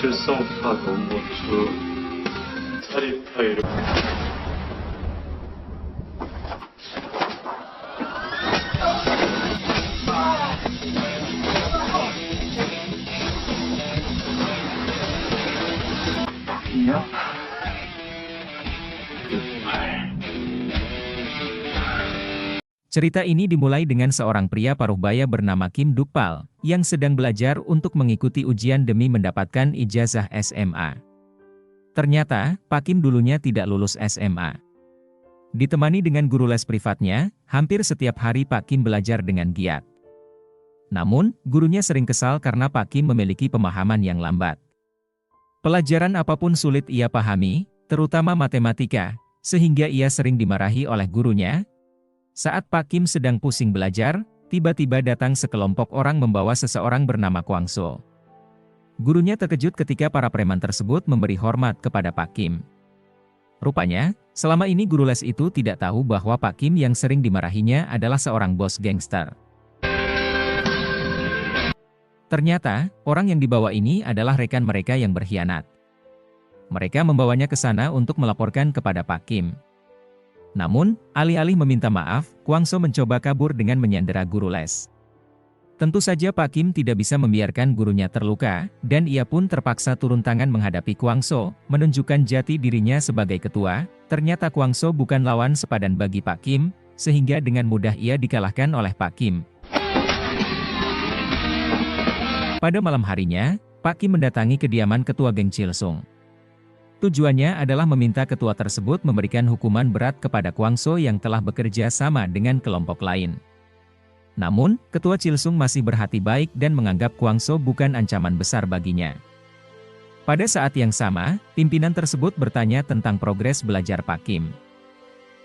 실성파 논문주 사립 파일 이요? Cerita ini dimulai dengan seorang pria paruh baya bernama Kim Dukpal, yang sedang belajar untuk mengikuti ujian demi mendapatkan ijazah SMA. Ternyata, Pak Kim dulunya tidak lulus SMA. Ditemani dengan guru les privatnya, hampir setiap hari Pak Kim belajar dengan giat. Namun, gurunya sering kesal karena Pak Kim memiliki pemahaman yang lambat. Pelajaran apapun sulit ia pahami, terutama matematika, sehingga ia sering dimarahi oleh gurunya. Saat Pak Kim sedang pusing belajar, tiba-tiba datang sekelompok orang membawa seseorang bernama Kwang So. Gurunya terkejut ketika para preman tersebut memberi hormat kepada Pak Kim. Rupanya, selama ini guru les itu tidak tahu bahwa Pak Kim yang sering dimarahinya adalah seorang bos gangster. Ternyata, orang yang dibawa ini adalah rekan mereka yang berkhianat. Mereka membawanya ke sana untuk melaporkan kepada Pak Kim. Namun, alih-alih meminta maaf, Kwang So mencoba kabur dengan menyandera guru les. Tentu saja Pak Kim tidak bisa membiarkan gurunya terluka, dan ia pun terpaksa turun tangan menghadapi Kwang So, menunjukkan jati dirinya sebagai ketua. Ternyata Kwang So bukan lawan sepadan bagi Pak Kim, sehingga dengan mudah ia dikalahkan oleh Pak Kim. Pada malam harinya, Pak Kim mendatangi kediaman ketua geng Chilsung. Tujuannya adalah meminta ketua tersebut memberikan hukuman berat kepada Kwang So yang telah bekerja sama dengan kelompok lain. Namun, ketua Chilsung masih berhati baik dan menganggap Kwang So bukan ancaman besar baginya. Pada saat yang sama, pimpinan tersebut bertanya tentang progres belajar Pak Kim.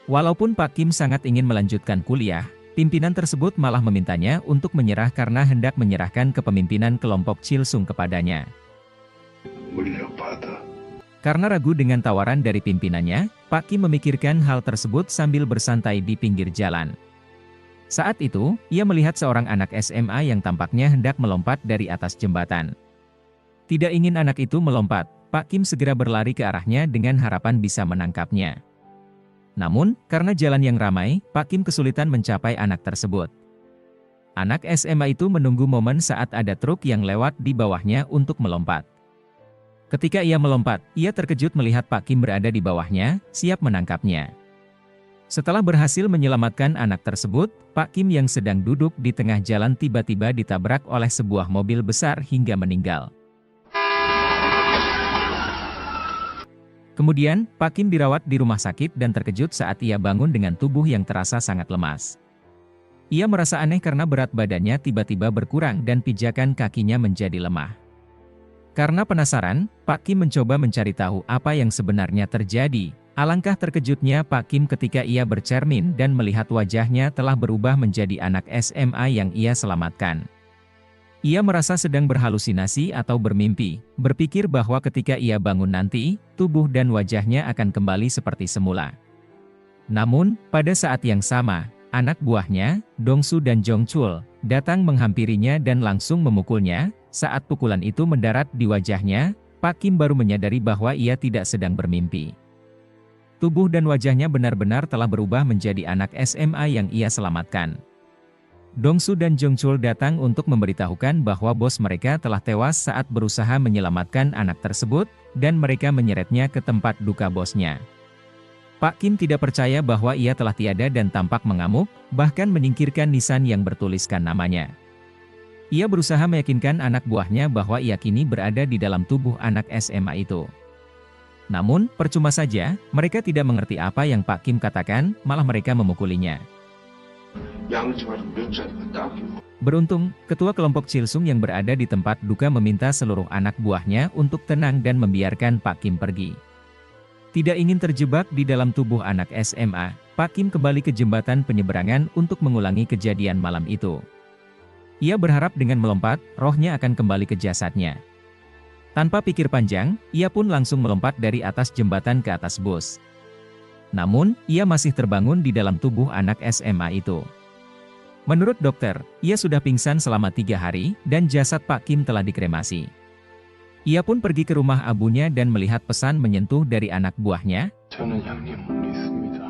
Walaupun Pak Kim sangat ingin melanjutkan kuliah, pimpinan tersebut malah memintanya untuk menyerah karena hendak menyerahkan kepemimpinan kelompok Chilsung kepadanya. Karena ragu dengan tawaran dari pimpinannya, Pak Kim memikirkan hal tersebut sambil bersantai di pinggir jalan. Saat itu, ia melihat seorang anak SMA yang tampaknya hendak melompat dari atas jembatan. Tidak ingin anak itu melompat, Pak Kim segera berlari ke arahnya dengan harapan bisa menangkapnya. Namun, karena jalan yang ramai, Pak Kim kesulitan mencapai anak tersebut. Anak SMA itu menunggu momen saat ada truk yang lewat di bawahnya untuk melompat. Ketika ia melompat, ia terkejut melihat Pak Kim berada di bawahnya, siap menangkapnya. Setelah berhasil menyelamatkan anak tersebut, Pak Kim yang sedang duduk di tengah jalan tiba-tiba ditabrak oleh sebuah mobil besar hingga meninggal. Kemudian, Pak Kim dirawat di rumah sakit dan terkejut saat ia bangun dengan tubuh yang terasa sangat lemas. Ia merasa aneh karena berat badannya tiba-tiba berkurang dan pijakan kakinya menjadi lemah. Karena penasaran, Pak Kim mencoba mencari tahu apa yang sebenarnya terjadi. Alangkah terkejutnya Pak Kim ketika ia bercermin dan melihat wajahnya telah berubah menjadi anak SMA yang ia selamatkan. Ia merasa sedang berhalusinasi atau bermimpi, berpikir bahwa ketika ia bangun nanti, tubuh dan wajahnya akan kembali seperti semula. Namun, pada saat yang sama, anak buahnya, Dongsu dan Jongchul, datang menghampirinya dan langsung memukulnya. Saat pukulan itu mendarat di wajahnya, Pak Kim baru menyadari bahwa ia tidak sedang bermimpi. Tubuh dan wajahnya benar-benar telah berubah menjadi anak SMA yang ia selamatkan. Dongsu dan Jongchul datang untuk memberitahukan bahwa bos mereka telah tewas saat berusaha menyelamatkan anak tersebut, dan mereka menyeretnya ke tempat duka bosnya. Pak Kim tidak percaya bahwa ia telah tiada dan tampak mengamuk, bahkan menyingkirkan nisan yang bertuliskan namanya. Ia berusaha meyakinkan anak buahnya bahwa ia kini berada di dalam tubuh anak SMA itu. Namun, percuma saja, mereka tidak mengerti apa yang Pak Kim katakan, malah mereka memukulinya. Beruntung, ketua kelompok Chilsung yang berada di tempat duka meminta seluruh anak buahnya untuk tenang dan membiarkan Pak Kim pergi. Tidak ingin terjebak di dalam tubuh anak SMA, Pak Kim kembali ke jembatan penyeberangan untuk mengulangi kejadian malam itu. Ia berharap dengan melompat, rohnya akan kembali ke jasadnya. Tanpa pikir panjang, ia pun langsung melompat dari atas jembatan ke atas bus. Namun, ia masih terbangun di dalam tubuh anak SMA itu. Menurut dokter, ia sudah pingsan selama 3 hari, dan jasad Pak Kim telah dikremasi. Ia pun pergi ke rumah abunya dan melihat pesan menyentuh dari anak buahnya. 저는 양님 믿습니다.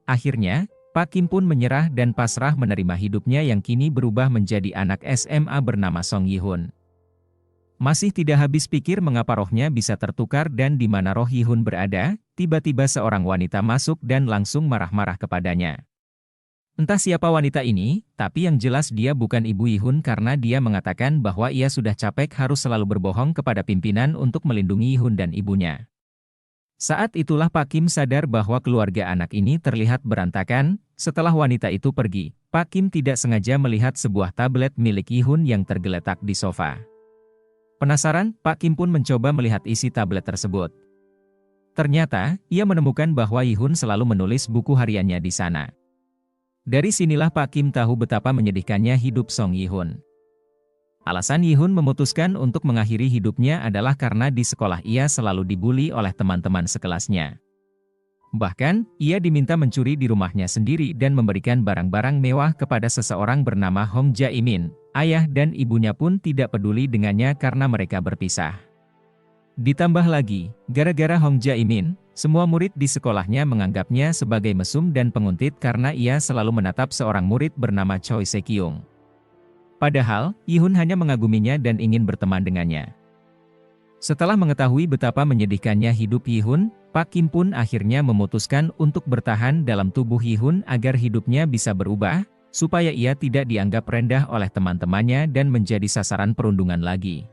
Akhirnya, Pak Kim pun menyerah dan pasrah menerima hidupnya yang kini berubah menjadi anak SMA bernama Song Yi-hun. Masih tidak habis pikir mengapa rohnya bisa tertukar dan di mana roh Yi-hun berada, tiba-tiba seorang wanita masuk dan langsung marah-marah kepadanya. Entah siapa wanita ini, tapi yang jelas dia bukan ibu Yi-hun karena dia mengatakan bahwa ia sudah capek harus selalu berbohong kepada pimpinan untuk melindungi Yi-hun dan ibunya. Saat itulah Pak Kim sadar bahwa keluarga anak ini terlihat berantakan. Setelah wanita itu pergi, Pak Kim tidak sengaja melihat sebuah tablet milik Yi-hun yang tergeletak di sofa. Penasaran, Pak Kim pun mencoba melihat isi tablet tersebut. Ternyata, ia menemukan bahwa Yi-hun selalu menulis buku hariannya di sana. Dari sinilah Pak Kim tahu betapa menyedihkannya hidup Song Yi-hun. Alasan Yi-hun memutuskan untuk mengakhiri hidupnya adalah karena di sekolah ia selalu dibully oleh teman-teman sekelasnya. Bahkan, ia diminta mencuri di rumahnya sendiri dan memberikan barang-barang mewah kepada seseorang bernama Hong Jae-min. Ayah dan ibunya pun tidak peduli dengannya karena mereka berpisah. Ditambah lagi, gara-gara Hong Jae-min, semua murid di sekolahnya menganggapnya sebagai mesum dan penguntit karena ia selalu menatap seorang murid bernama Choi Se-kyung. Padahal, Yi-hun hanya mengaguminya dan ingin berteman dengannya. Setelah mengetahui betapa menyedihkannya hidup Yi-hun, Pak Kim pun akhirnya memutuskan untuk bertahan dalam tubuh Yi-hun agar hidupnya bisa berubah, supaya ia tidak dianggap rendah oleh teman-temannya dan menjadi sasaran perundungan lagi.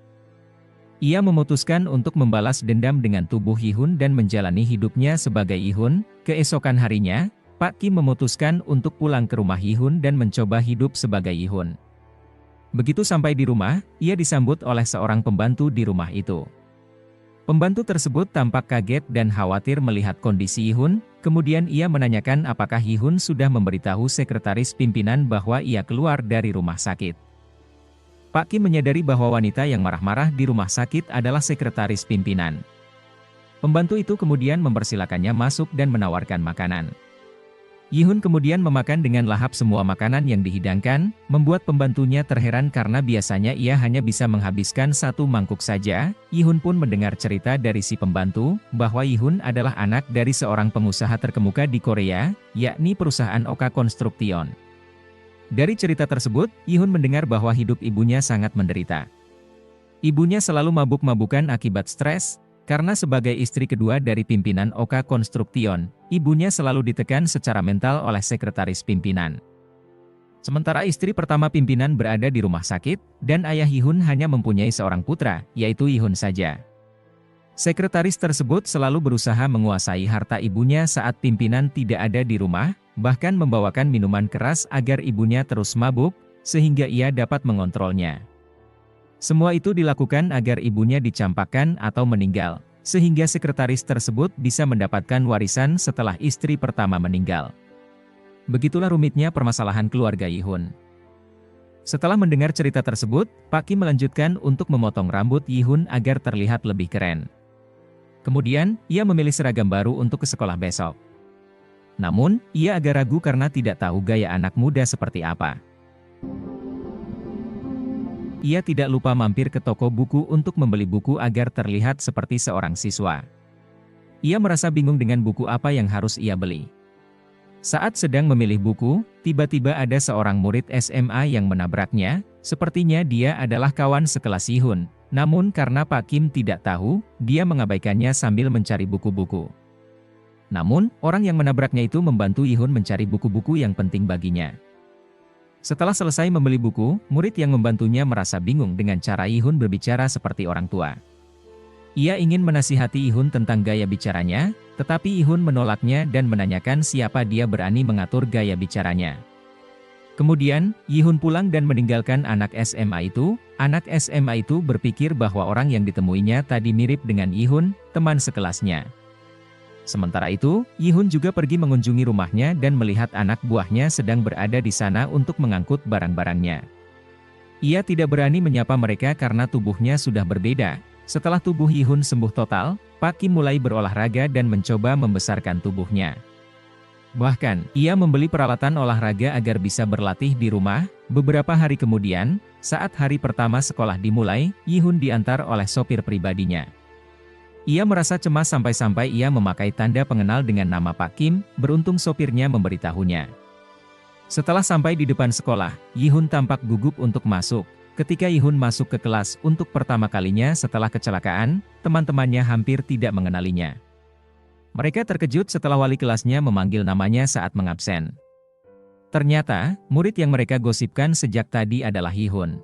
Ia memutuskan untuk membalas dendam dengan tubuh Yi-hun dan menjalani hidupnya sebagai Yi-hun. Keesokan harinya, Pak Kim memutuskan untuk pulang ke rumah Yi-hun dan mencoba hidup sebagai Yi-hun. Begitu sampai di rumah, ia disambut oleh seorang pembantu di rumah itu. Pembantu tersebut tampak kaget dan khawatir melihat kondisi Yi-hun, kemudian ia menanyakan apakah Yi-hun sudah memberitahu sekretaris pimpinan bahwa ia keluar dari rumah sakit. Pak Kim menyadari bahwa wanita yang marah-marah di rumah sakit adalah sekretaris pimpinan. Pembantu itu kemudian mempersilakannya masuk dan menawarkan makanan. Yi-hun kemudian memakan dengan lahap semua makanan yang dihidangkan, membuat pembantunya terheran karena biasanya ia hanya bisa menghabiskan 1 mangkuk saja. Yi-hun pun mendengar cerita dari si pembantu, bahwa Yi-hun adalah anak dari seorang pengusaha terkemuka di Korea, yakni perusahaan Oka Construction. Dari cerita tersebut, Yi-hun mendengar bahwa hidup ibunya sangat menderita. Ibunya selalu mabuk-mabukan akibat stres. Karena sebagai istri kedua dari pimpinan Oka Construction, ibunya selalu ditekan secara mental oleh sekretaris pimpinan. Sementara istri pertama pimpinan berada di rumah sakit, dan ayah Yi-hun hanya mempunyai seorang putra, yaitu Yi-hun saja. Sekretaris tersebut selalu berusaha menguasai harta ibunya saat pimpinan tidak ada di rumah, bahkan membawakan minuman keras agar ibunya terus mabuk, sehingga ia dapat mengontrolnya. Semua itu dilakukan agar ibunya dicampakkan atau meninggal, sehingga sekretaris tersebut bisa mendapatkan warisan setelah istri pertama meninggal. Begitulah rumitnya permasalahan keluarga Yi-hun. Setelah mendengar cerita tersebut, Pak Kim melanjutkan untuk memotong rambut Yi-hun agar terlihat lebih keren. Kemudian, ia memilih seragam baru untuk ke sekolah besok. Namun, ia agak ragu karena tidak tahu gaya anak muda seperti apa. Ia tidak lupa mampir ke toko buku untuk membeli buku agar terlihat seperti seorang siswa. Ia merasa bingung dengan buku apa yang harus ia beli. Saat sedang memilih buku, tiba-tiba ada seorang murid SMA yang menabraknya. Sepertinya dia adalah kawan sekelas Yi-hun. Namun karena Pak Kim tidak tahu, dia mengabaikannya sambil mencari buku-buku. Namun, orang yang menabraknya itu membantu Yi-hun mencari buku-buku yang penting baginya. Setelah selesai membeli buku, murid yang membantunya merasa bingung dengan cara Yi-hun berbicara seperti orang tua. Ia ingin menasihati Yi-hun tentang gaya bicaranya, tetapi Yi-hun menolaknya dan menanyakan siapa dia berani mengatur gaya bicaranya. Kemudian, Yi-hun pulang dan meninggalkan anak SMA itu. Anak SMA itu berpikir bahwa orang yang ditemuinya tadi mirip dengan Yi-hun, teman sekelasnya. Sementara itu, Yi-hun juga pergi mengunjungi rumahnya dan melihat anak buahnya sedang berada di sana untuk mengangkut barang-barangnya. Ia tidak berani menyapa mereka karena tubuhnya sudah berbeda. Setelah tubuh Yi-hun sembuh total, Pak Kim mulai berolahraga dan mencoba membesarkan tubuhnya. Bahkan, ia membeli peralatan olahraga agar bisa berlatih di rumah. Beberapa hari kemudian, saat hari pertama sekolah dimulai, Yi-hun diantar oleh sopir pribadinya. Ia merasa cemas sampai-sampai ia memakai tanda pengenal dengan nama Pak Kim, beruntung sopirnya memberitahunya. Setelah sampai di depan sekolah, Yi-hun tampak gugup untuk masuk. Ketika Yi-hun masuk ke kelas untuk pertama kalinya setelah kecelakaan, teman-temannya hampir tidak mengenalinya. Mereka terkejut setelah wali kelasnya memanggil namanya saat mengabsen. Ternyata, murid yang mereka gosipkan sejak tadi adalah Yi-hun.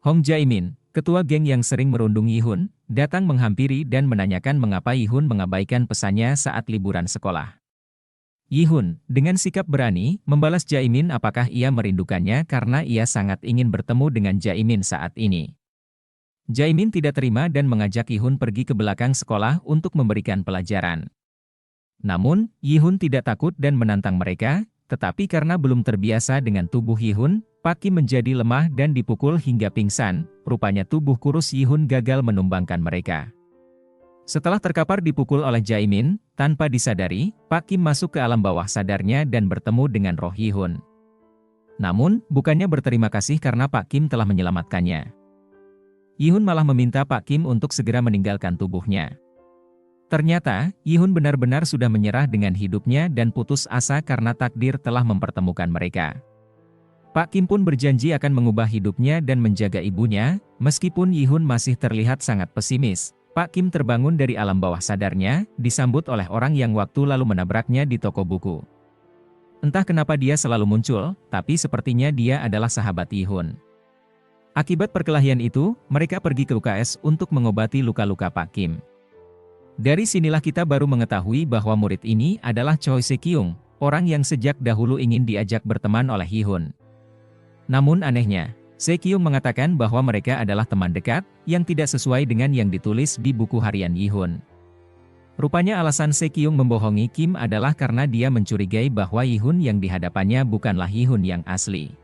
Hong Jae-min, ketua geng yang sering merundung Yi-hun, datang menghampiri dan menanyakan mengapa Yi-hun mengabaikan pesannya saat liburan sekolah. Yi-hun, dengan sikap berani, membalas Jae-min apakah ia merindukannya karena ia sangat ingin bertemu dengan Jae-min saat ini. Jae-min tidak terima dan mengajak Yi-hun pergi ke belakang sekolah untuk memberikan pelajaran. Namun, Yi-hun tidak takut dan menantang mereka, tetapi karena belum terbiasa dengan tubuh Yi-hun, Pak Kim menjadi lemah dan dipukul hingga pingsan. Rupanya tubuh kurus Yi-hun gagal menumbangkan mereka. Setelah terkapar dipukul oleh Jae-min, tanpa disadari, Pak Kim masuk ke alam bawah sadarnya dan bertemu dengan roh Yi-hun. Namun, bukannya berterima kasih karena Pak Kim telah menyelamatkannya. Yi-hun malah meminta Pak Kim untuk segera meninggalkan tubuhnya. Ternyata, Yi-hun benar-benar sudah menyerah dengan hidupnya dan putus asa karena takdir telah mempertemukan mereka. Pak Kim pun berjanji akan mengubah hidupnya dan menjaga ibunya, meskipun Yi-hun masih terlihat sangat pesimis. Pak Kim terbangun dari alam bawah sadarnya, disambut oleh orang yang waktu lalu menabraknya di toko buku. Entah kenapa dia selalu muncul, tapi sepertinya dia adalah sahabat Yi-hun. Akibat perkelahian itu, mereka pergi ke UKS untuk mengobati luka-luka Pak Kim. Dari sinilah kita baru mengetahui bahwa murid ini adalah Choi Se-kyung, orang yang sejak dahulu ingin diajak berteman oleh Yi-hun. Namun anehnya, Se-kyung mengatakan bahwa mereka adalah teman dekat, yang tidak sesuai dengan yang ditulis di buku harian Yi-hun. Rupanya alasan Se-kyung membohongi Kim adalah karena dia mencurigai bahwa Yi-hun yang dihadapannya bukanlah Yi-hun yang asli.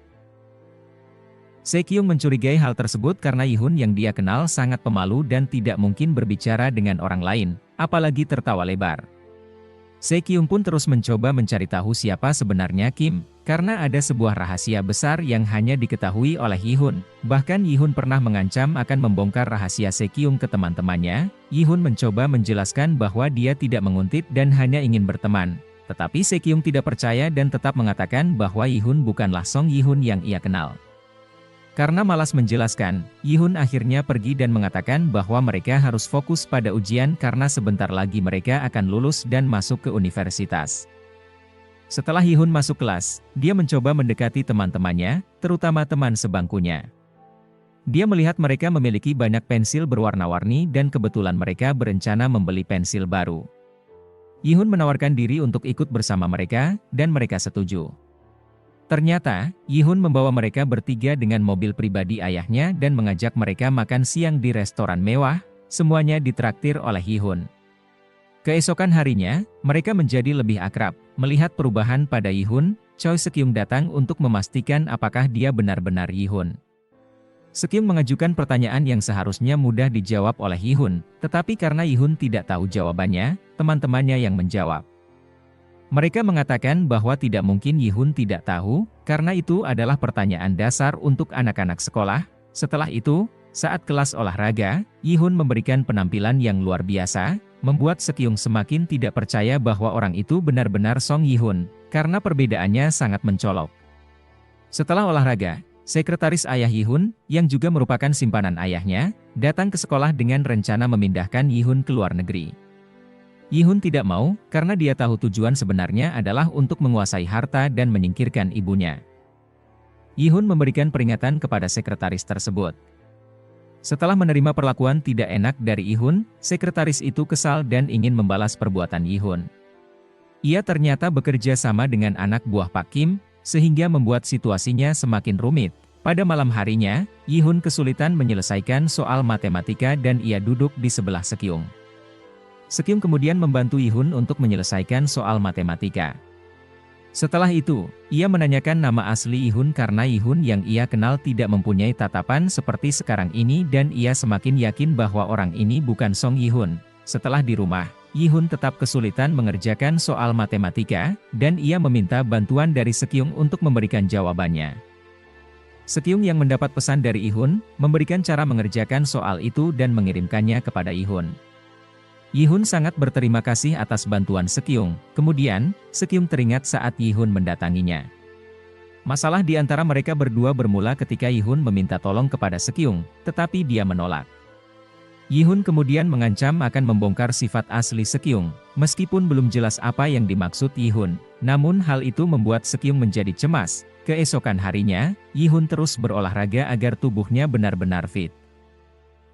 Se-kyung mencurigai hal tersebut karena Yi-hun yang dia kenal sangat pemalu dan tidak mungkin berbicara dengan orang lain, apalagi tertawa lebar. Se-kyung pun terus mencoba mencari tahu siapa sebenarnya Kim, karena ada sebuah rahasia besar yang hanya diketahui oleh Yi-hun. Bahkan Yi-hun pernah mengancam akan membongkar rahasia Se-kyung ke teman-temannya. Yi-hun mencoba menjelaskan bahwa dia tidak menguntit dan hanya ingin berteman. Tetapi Se-kyung tidak percaya dan tetap mengatakan bahwa Yi-hun bukanlah Song Yi-hun yang ia kenal. Karena malas menjelaskan, Yi-hun akhirnya pergi dan mengatakan bahwa mereka harus fokus pada ujian karena sebentar lagi mereka akan lulus dan masuk ke universitas. Setelah Yi-hun masuk kelas, dia mencoba mendekati teman-temannya, terutama teman sebangkunya. Dia melihat mereka memiliki banyak pensil berwarna-warni dan kebetulan mereka berencana membeli pensil baru. Yi-hun menawarkan diri untuk ikut bersama mereka, dan mereka setuju. Ternyata, Yi-hun membawa mereka bertiga dengan mobil pribadi ayahnya dan mengajak mereka makan siang di restoran mewah, semuanya ditraktir oleh Yi-hun. Keesokan harinya, mereka menjadi lebih akrab. Melihat perubahan pada Yi-hun, Choi Se-kyung datang untuk memastikan apakah dia benar-benar Yi-hun. Se-kyung mengajukan pertanyaan yang seharusnya mudah dijawab oleh Yi-hun, tetapi karena Yi-hun tidak tahu jawabannya, teman-temannya yang menjawab. Mereka mengatakan bahwa tidak mungkin Yi-hun tidak tahu, karena itu adalah pertanyaan dasar untuk anak-anak sekolah. Setelah itu, saat kelas olahraga, Yi-hun memberikan penampilan yang luar biasa, membuat Se-kyung semakin tidak percaya bahwa orang itu benar-benar Song Yi-hun, karena perbedaannya sangat mencolok. Setelah olahraga, sekretaris ayah Yi-hun, yang juga merupakan simpanan ayahnya, datang ke sekolah dengan rencana memindahkan Yi-hun ke luar negeri. Yi-hun tidak mau, karena dia tahu tujuan sebenarnya adalah untuk menguasai harta dan menyingkirkan ibunya. Yi-hun memberikan peringatan kepada sekretaris tersebut. Setelah menerima perlakuan tidak enak dari Yi-hun, sekretaris itu kesal dan ingin membalas perbuatan Yi-hun. Ia ternyata bekerja sama dengan anak buah Pak Kim, sehingga membuat situasinya semakin rumit. Pada malam harinya, Yi-hun kesulitan menyelesaikan soal matematika dan ia duduk di sebelah Se-kyung. Se-kyung kemudian membantu Yi-hun untuk menyelesaikan soal matematika. Setelah itu, ia menanyakan nama asli Ihun karena Ihun yang ia kenal tidak mempunyai tatapan seperti sekarang ini dan ia semakin yakin bahwa orang ini bukan Song Yihun. Setelah di rumah, Yihun tetap kesulitan mengerjakan soal matematika, dan ia meminta bantuan dari Sekyung untuk memberikan jawabannya. Sekyung yang mendapat pesan dari Ihun, memberikan cara mengerjakan soal itu dan mengirimkannya kepada Ihun. Yihun sangat berterima kasih atas bantuan Sekyung. Kemudian, Sekyung teringat saat Yihun mendatanginya. Masalah di antara mereka berdua bermula ketika Yihun meminta tolong kepada Sekyung, tetapi dia menolak. Yihun kemudian mengancam akan membongkar sifat asli Sekyung, meskipun belum jelas apa yang dimaksud Yihun. Namun hal itu membuat Sekyung menjadi cemas. Keesokan harinya, Yihun terus berolahraga agar tubuhnya benar-benar fit.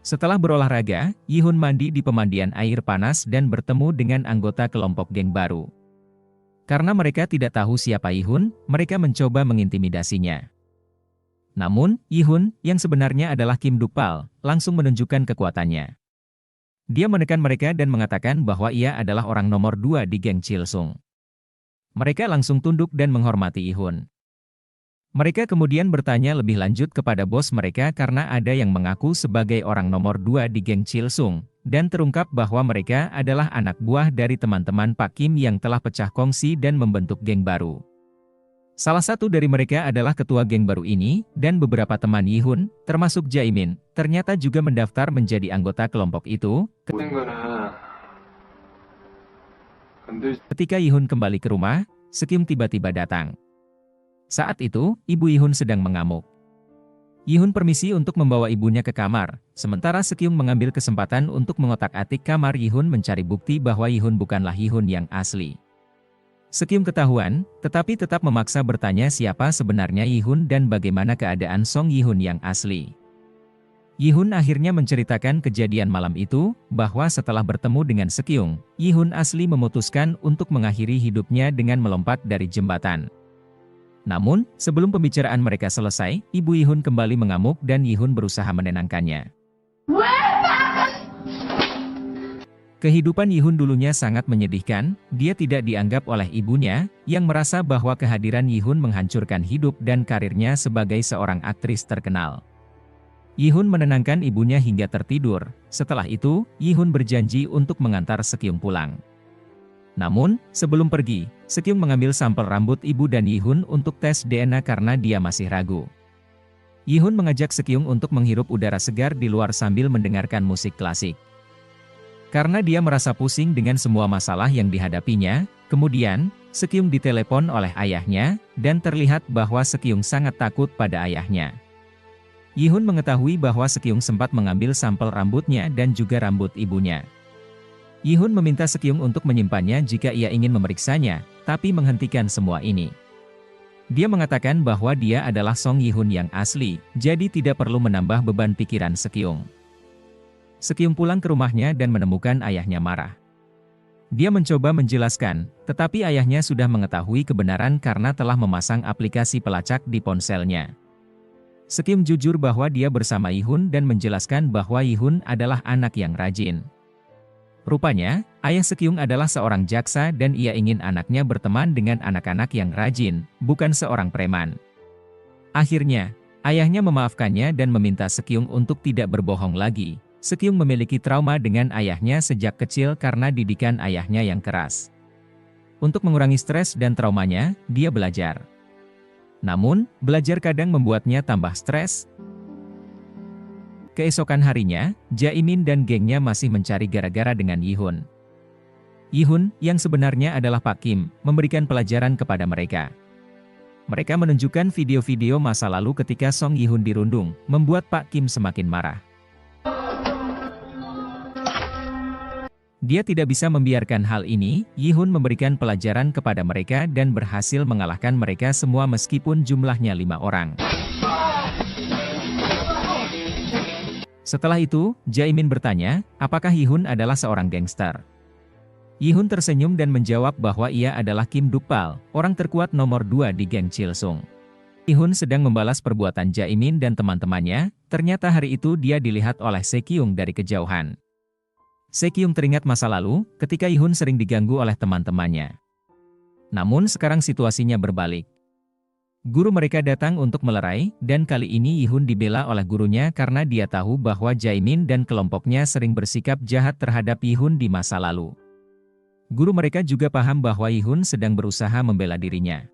Setelah berolahraga, Yihun mandi di pemandian air panas dan bertemu dengan anggota kelompok geng baru. Karena mereka tidak tahu siapa Yihun, mereka mencoba mengintimidasinya. Namun, Yihun, yang sebenarnya adalah Kim Dukpal, langsung menunjukkan kekuatannya. Dia menekan mereka dan mengatakan bahwa ia adalah orang nomor 2 di geng Chilsung. Mereka langsung tunduk dan menghormati Yihun. Mereka kemudian bertanya lebih lanjut kepada bos mereka karena ada yang mengaku sebagai orang nomor 2 di geng Chilsung, dan terungkap bahwa mereka adalah anak buah dari teman-teman Pak Kim yang telah pecah kongsi dan membentuk geng baru. Salah satu dari mereka adalah ketua geng baru ini, dan beberapa teman Yihun, termasuk Jaemin, ternyata juga mendaftar menjadi anggota kelompok itu. Ketika Yihun kembali ke rumah, Sekyung tiba-tiba datang. Saat itu, ibu Yihun sedang mengamuk. Yihun permisi untuk membawa ibunya ke kamar, sementara Sekyung mengambil kesempatan untuk mengotak-atik kamar Yihun mencari bukti bahwa Yihun bukanlah Yihun yang asli. Sekyung ketahuan, tetapi tetap memaksa bertanya siapa sebenarnya Yihun dan bagaimana keadaan Song Yihun yang asli. Yihun akhirnya menceritakan kejadian malam itu, bahwa setelah bertemu dengan Sekyung, Yihun asli memutuskan untuk mengakhiri hidupnya dengan melompat dari jembatan. Namun, sebelum pembicaraan mereka selesai, ibu Yihun kembali mengamuk dan Yihun berusaha menenangkannya. Kehidupan Yihun dulunya sangat menyedihkan, dia tidak dianggap oleh ibunya, yang merasa bahwa kehadiran Yihun menghancurkan hidup dan karirnya sebagai seorang aktris terkenal. Yihun menenangkan ibunya hingga tertidur, setelah itu, Yihun berjanji untuk mengantar Sekyung pulang. Namun, sebelum pergi, Sekyung mengambil sampel rambut ibu dan Yihun untuk tes DNA karena dia masih ragu. Yihun mengajak Sekyung untuk menghirup udara segar di luar sambil mendengarkan musik klasik. Karena dia merasa pusing dengan semua masalah yang dihadapinya, kemudian, Sekyung ditelepon oleh ayahnya, dan terlihat bahwa Sekyung sangat takut pada ayahnya. Yihun mengetahui bahwa Sekyung sempat mengambil sampel rambutnya dan juga rambut ibunya. Yihun meminta Sekyung untuk menyimpannya jika ia ingin memeriksanya, tapi menghentikan semua ini. Dia mengatakan bahwa dia adalah Song Yihun yang asli, jadi tidak perlu menambah beban pikiran Sekyung. Sekyung pulang ke rumahnya dan menemukan ayahnya marah. Dia mencoba menjelaskan, tetapi ayahnya sudah mengetahui kebenaran karena telah memasang aplikasi pelacak di ponselnya. Sekyung jujur bahwa dia bersama Yihun dan menjelaskan bahwa Yihun adalah anak yang rajin. Rupanya, ayah Sekyung adalah seorang jaksa dan ia ingin anaknya berteman dengan anak-anak yang rajin, bukan seorang preman. Akhirnya, ayahnya memaafkannya dan meminta Sekyung untuk tidak berbohong lagi. Sekyung memiliki trauma dengan ayahnya sejak kecil karena didikan ayahnya yang keras. Untuk mengurangi stres dan traumanya, dia belajar. Namun, belajar kadang membuatnya tambah stres. Keesokan harinya, Jaemin dan gengnya masih mencari gara-gara dengan Yihun. Yihun, yang sebenarnya adalah Pak Kim, memberikan pelajaran kepada mereka. Mereka menunjukkan video-video masa lalu ketika Song Yihun dirundung, membuat Pak Kim semakin marah. Dia tidak bisa membiarkan hal ini, Yihun memberikan pelajaran kepada mereka dan berhasil mengalahkan mereka semua meskipun jumlahnya 5 orang. Setelah itu, Jaemin bertanya, apakah Yihun adalah seorang gangster? Yihun tersenyum dan menjawab bahwa ia adalah Kim Dukpal, orang terkuat nomor 2 di geng Chilsung. Yihun sedang membalas perbuatan Jaemin dan teman-temannya, ternyata hari itu dia dilihat oleh Sekyung dari kejauhan. Sekyung teringat masa lalu, ketika Yihun sering diganggu oleh teman-temannya. Namun sekarang situasinya berbalik. Guru mereka datang untuk melerai, dan kali ini Yihun dibela oleh gurunya karena dia tahu bahwa Jaemin dan kelompoknya sering bersikap jahat terhadap Yihun di masa lalu. Guru mereka juga paham bahwa Yihun sedang berusaha membela dirinya.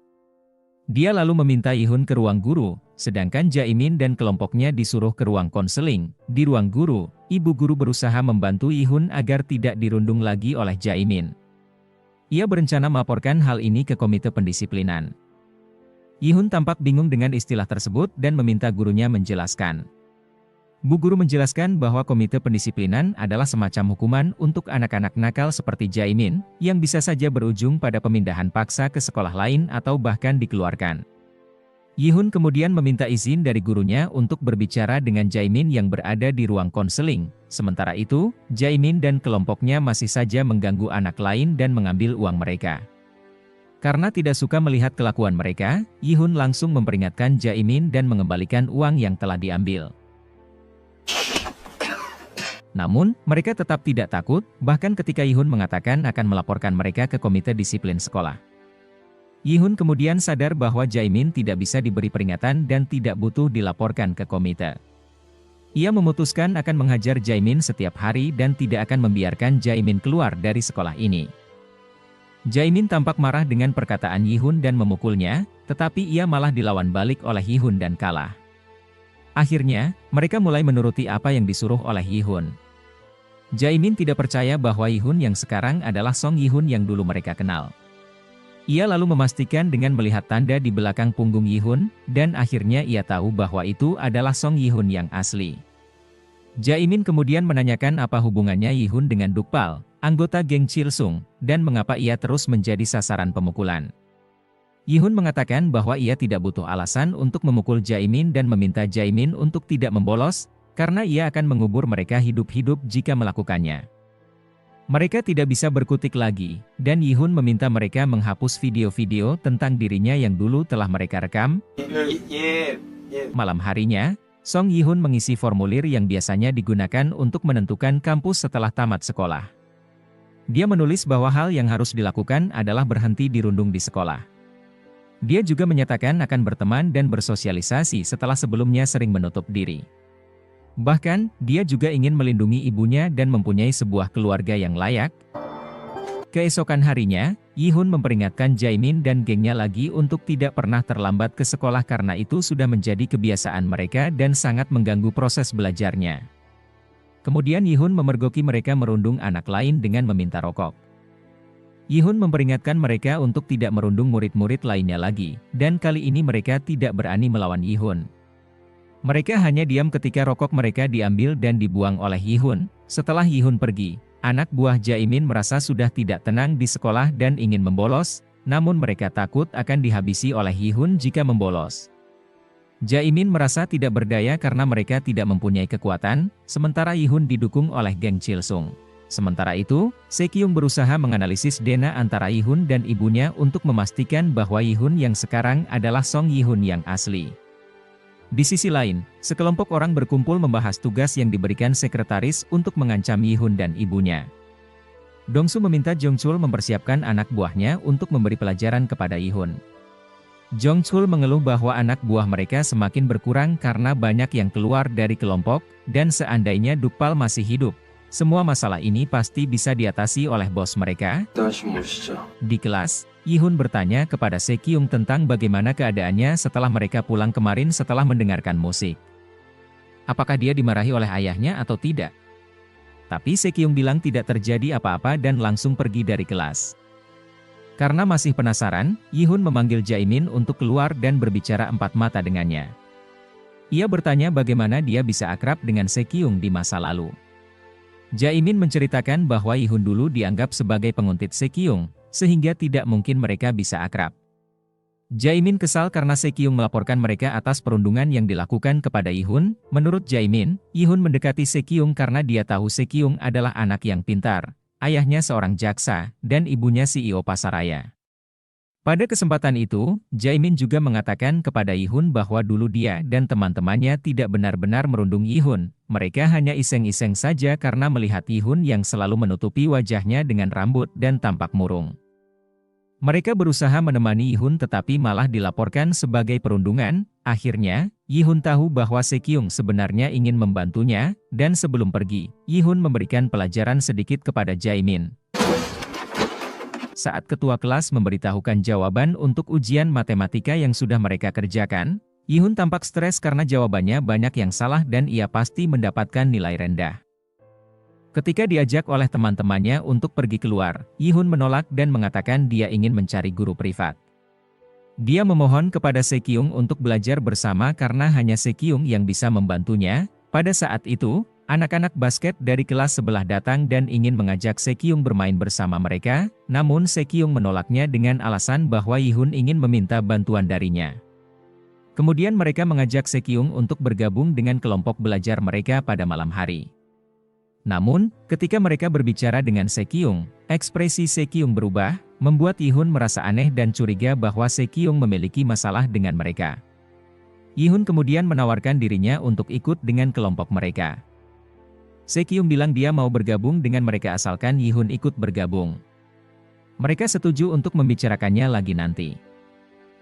Dia lalu meminta Yihun ke ruang guru, sedangkan Jaemin dan kelompoknya disuruh ke ruang konseling. Di ruang guru, ibu guru berusaha membantu Yihun agar tidak dirundung lagi oleh Jaemin. Ia berencana melaporkan hal ini ke komite pendisiplinan. Yihun tampak bingung dengan istilah tersebut dan meminta gurunya menjelaskan. Bu guru menjelaskan bahwa komite pendisiplinan adalah semacam hukuman untuk anak-anak nakal seperti Jaemin, yang bisa saja berujung pada pemindahan paksa ke sekolah lain atau bahkan dikeluarkan. Yihun kemudian meminta izin dari gurunya untuk berbicara dengan Jaemin yang berada di ruang konseling. Sementara itu, Jaemin dan kelompoknya masih saja mengganggu anak lain dan mengambil uang mereka. Karena tidak suka melihat kelakuan mereka, Yihun langsung memperingatkan Jaemin dan mengembalikan uang yang telah diambil. Namun, mereka tetap tidak takut, bahkan ketika Yihun mengatakan akan melaporkan mereka ke komite disiplin sekolah. Yihun kemudian sadar bahwa Jaemin tidak bisa diberi peringatan dan tidak butuh dilaporkan ke komite. Ia memutuskan akan menghajar Jaemin setiap hari dan tidak akan membiarkan Jaemin keluar dari sekolah ini. Jaemin tampak marah dengan perkataan Yihun dan memukulnya, tetapi ia malah dilawan balik oleh Yihun dan kalah. Akhirnya, mereka mulai menuruti apa yang disuruh oleh Yihun. Jaemin tidak percaya bahwa Yihun yang sekarang adalah Song Yihun yang dulu mereka kenal. Ia lalu memastikan dengan melihat tanda di belakang punggung Yihun, dan akhirnya ia tahu bahwa itu adalah Song Yihun yang asli. Jaemin kemudian menanyakan apa hubungannya Yihun dengan Dukpal, anggota geng Chilsung, dan mengapa ia terus menjadi sasaran pemukulan. Yihun mengatakan bahwa ia tidak butuh alasan untuk memukul Jaemin dan meminta Jaemin untuk tidak membolos, karena ia akan mengubur mereka hidup-hidup jika melakukannya. Mereka tidak bisa berkutik lagi, dan Yihun meminta mereka menghapus video-video tentang dirinya yang dulu telah mereka rekam. Malam harinya, Song Yihun mengisi formulir yang biasanya digunakan untuk menentukan kampus setelah tamat sekolah. Dia menulis bahwa hal yang harus dilakukan adalah berhenti dirundung di sekolah. Dia juga menyatakan akan berteman dan bersosialisasi setelah sebelumnya sering menutup diri. Bahkan, dia juga ingin melindungi ibunya dan mempunyai sebuah keluarga yang layak. Keesokan harinya, Yihun memperingatkan Jaemin dan gengnya lagi untuk tidak pernah terlambat ke sekolah karena itu sudah menjadi kebiasaan mereka dan sangat mengganggu proses belajarnya. Kemudian Yihun memergoki mereka merundung anak lain dengan meminta rokok. Yihun memperingatkan mereka untuk tidak merundung murid-murid lainnya lagi, dan kali ini mereka tidak berani melawan Yihun. Mereka hanya diam ketika rokok mereka diambil dan dibuang oleh Yihun. Setelah Yihun pergi, anak buah Jaemin merasa sudah tidak tenang di sekolah dan ingin membolos, namun mereka takut akan dihabisi oleh Yihun jika membolos. Jaemin merasa tidak berdaya karena mereka tidak mempunyai kekuatan, sementara Yihun didukung oleh geng Chilsung. Sementara itu, Sekyung berusaha menganalisis DNA antara Yihun dan ibunya untuk memastikan bahwa Yihun yang sekarang adalah Song Yihun yang asli. Di sisi lain, sekelompok orang berkumpul membahas tugas yang diberikan sekretaris untuk mengancam Yihun dan ibunya. Dongsu meminta Jongchul mempersiapkan anak buahnya untuk memberi pelajaran kepada Yihun. Jongchul mengeluh bahwa anak buah mereka semakin berkurang karena banyak yang keluar dari kelompok, dan seandainya Dukpal masih hidup, semua masalah ini pasti bisa diatasi oleh bos mereka. Di kelas, Yihun bertanya kepada Sekyung tentang bagaimana keadaannya setelah mereka pulang kemarin setelah mendengarkan musik. Apakah dia dimarahi oleh ayahnya atau tidak? Tapi Sekyung bilang tidak terjadi apa-apa dan langsung pergi dari kelas. Karena masih penasaran, Yihun memanggil Jaemin untuk keluar dan berbicara empat mata dengannya. Ia bertanya bagaimana dia bisa akrab dengan Sekyung di masa lalu. Jaemin menceritakan bahwa Yihun dulu dianggap sebagai penguntit Sekyung, sehingga tidak mungkin mereka bisa akrab. Jaemin kesal karena Sekyung melaporkan mereka atas perundungan yang dilakukan kepada Yihun. Menurut Jaemin, Yihun mendekati Sekyung karena dia tahu Sekyung adalah anak yang pintar, ayahnya seorang jaksa, dan ibunya CEO pasaraya. Pada kesempatan itu, Jaemin juga mengatakan kepada Yihun bahwa dulu dia dan teman-temannya tidak benar-benar merundung Yihun, mereka hanya iseng-iseng saja karena melihat Yihun yang selalu menutupi wajahnya dengan rambut dan tampak murung. Mereka berusaha menemani Yihun tetapi malah dilaporkan sebagai perundungan. Akhirnya, Yihun tahu bahwa Sekyung sebenarnya ingin membantunya, dan sebelum pergi, Yihun memberikan pelajaran sedikit kepada Jaemin. Saat ketua kelas memberitahukan jawaban untuk ujian matematika yang sudah mereka kerjakan, Yihun tampak stres karena jawabannya banyak yang salah dan ia pasti mendapatkan nilai rendah. Ketika diajak oleh teman-temannya untuk pergi keluar, Yihun menolak dan mengatakan dia ingin mencari guru privat. Dia memohon kepada Sekyung untuk belajar bersama karena hanya Sekyung yang bisa membantunya. Pada saat itu, anak-anak basket dari kelas sebelah datang dan ingin mengajak Sekyung bermain bersama mereka, namun Sekyung menolaknya dengan alasan bahwa Yihun ingin meminta bantuan darinya. Kemudian mereka mengajak Sekyung untuk bergabung dengan kelompok belajar mereka pada malam hari. Namun, ketika mereka berbicara dengan Sekyung, ekspresi Sekyung berubah, membuat Yihun merasa aneh dan curiga bahwa Sekyung memiliki masalah dengan mereka. Yihun kemudian menawarkan dirinya untuk ikut dengan kelompok mereka. Sekyung bilang dia mau bergabung dengan mereka asalkan Yihun ikut bergabung. Mereka setuju untuk membicarakannya lagi nanti.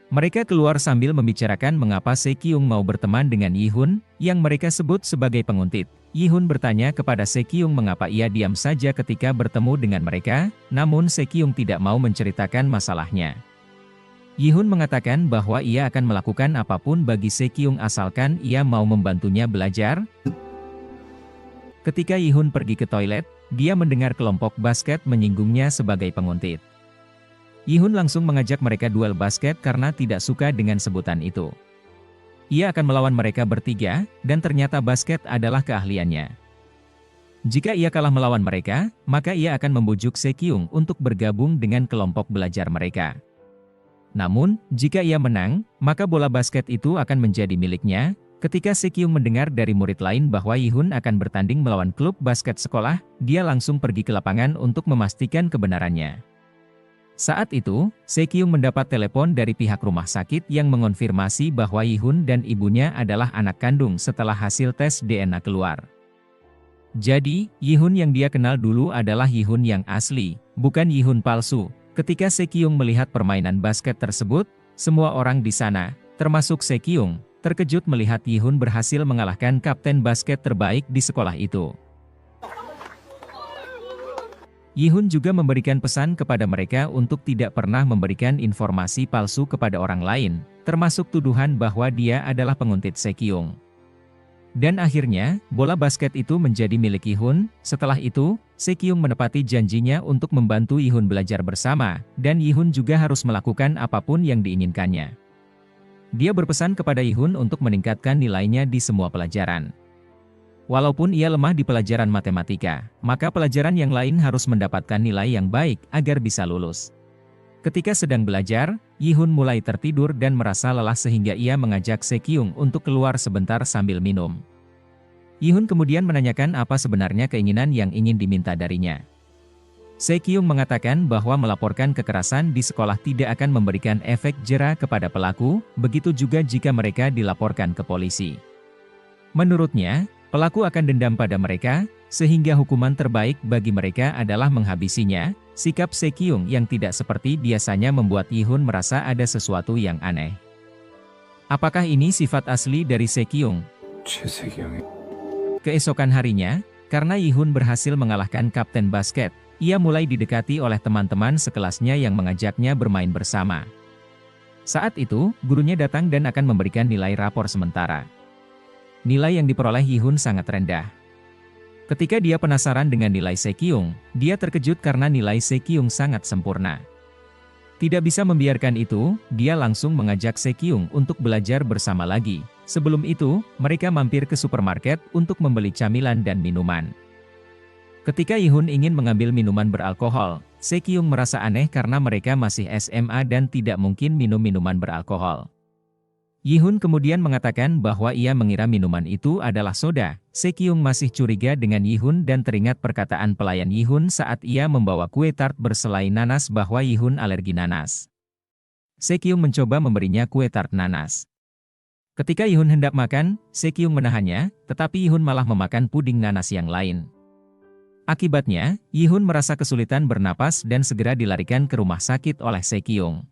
Mereka keluar sambil membicarakan mengapa Sekyung mau berteman dengan Yihun, yang mereka sebut sebagai penguntit. Yihun bertanya kepada Sekyung mengapa ia diam saja ketika bertemu dengan mereka, namun Sekyung tidak mau menceritakan masalahnya. Yihun mengatakan bahwa ia akan melakukan apapun bagi Sekyung asalkan ia mau membantunya belajar. Ketika Yihun pergi ke toilet, dia mendengar kelompok basket menyinggungnya sebagai penguntit. Yihun langsung mengajak mereka duel basket karena tidak suka dengan sebutan itu. Ia akan melawan mereka bertiga, dan ternyata basket adalah keahliannya. Jika ia kalah melawan mereka, maka ia akan membujuk Sekyung untuk bergabung dengan kelompok belajar mereka. Namun, jika ia menang, maka bola basket itu akan menjadi miliknya. Ketika Sekyung mendengar dari murid lain bahwa Yihun akan bertanding melawan klub basket sekolah, dia langsung pergi ke lapangan untuk memastikan kebenarannya. Saat itu, Sekyung mendapat telepon dari pihak rumah sakit yang mengonfirmasi bahwa Yihun dan ibunya adalah anak kandung setelah hasil tes DNA keluar. Jadi, Yihun yang dia kenal dulu adalah Yihun yang asli, bukan Yihun palsu. Ketika Sekyung melihat permainan basket tersebut, semua orang di sana, termasuk Sekyung, terkejut melihat Yihun berhasil mengalahkan kapten basket terbaik di sekolah itu. Yihun juga memberikan pesan kepada mereka untuk tidak pernah memberikan informasi palsu kepada orang lain, termasuk tuduhan bahwa dia adalah penguntit Sekyung. Dan akhirnya, bola basket itu menjadi milik Yihun. Setelah itu, Sekyung menepati janjinya untuk membantu Yihun belajar bersama, dan Yihun juga harus melakukan apapun yang diinginkannya. Dia berpesan kepada Yihun untuk meningkatkan nilainya di semua pelajaran. Walaupun ia lemah di pelajaran matematika, maka pelajaran yang lain harus mendapatkan nilai yang baik agar bisa lulus. Ketika sedang belajar, Yihun mulai tertidur dan merasa lelah sehingga ia mengajak Sekyung untuk keluar sebentar sambil minum. Yihun kemudian menanyakan apa sebenarnya keinginan yang ingin diminta darinya. Sekyung mengatakan bahwa melaporkan kekerasan di sekolah tidak akan memberikan efek jera kepada pelaku, begitu juga jika mereka dilaporkan ke polisi. Menurutnya, pelaku akan dendam pada mereka, sehingga hukuman terbaik bagi mereka adalah menghabisinya. Sikap Sekyung yang tidak seperti biasanya membuat Yihun merasa ada sesuatu yang aneh. Apakah ini sifat asli dari Sekyung? Keesokan harinya, karena Yihun berhasil mengalahkan kapten basket, ia mulai didekati oleh teman-teman sekelasnya yang mengajaknya bermain bersama. Saat itu, gurunya datang dan akan memberikan nilai rapor sementara. Nilai yang diperoleh Yihun sangat rendah. Ketika dia penasaran dengan nilai Sekyung, dia terkejut karena nilai Sekyung sangat sempurna. Tidak bisa membiarkan itu, dia langsung mengajak Sekyung untuk belajar bersama lagi. Sebelum itu, mereka mampir ke supermarket untuk membeli camilan dan minuman. Ketika Yihun ingin mengambil minuman beralkohol, Sekyung merasa aneh karena mereka masih SMA dan tidak mungkin minum minuman beralkohol. Yihun kemudian mengatakan bahwa ia mengira minuman itu adalah soda. Sekyung masih curiga dengan Yihun dan teringat perkataan pelayan Yihun saat ia membawa kue tart berselai nanas bahwa Yihun alergi nanas. Sekyung mencoba memberinya kue tart nanas. Ketika Yihun hendak makan, Sekyung menahannya, tetapi Yihun malah memakan puding nanas yang lain. Akibatnya, Yi-hun merasa kesulitan bernapas dan segera dilarikan ke rumah sakit oleh Se-kyung.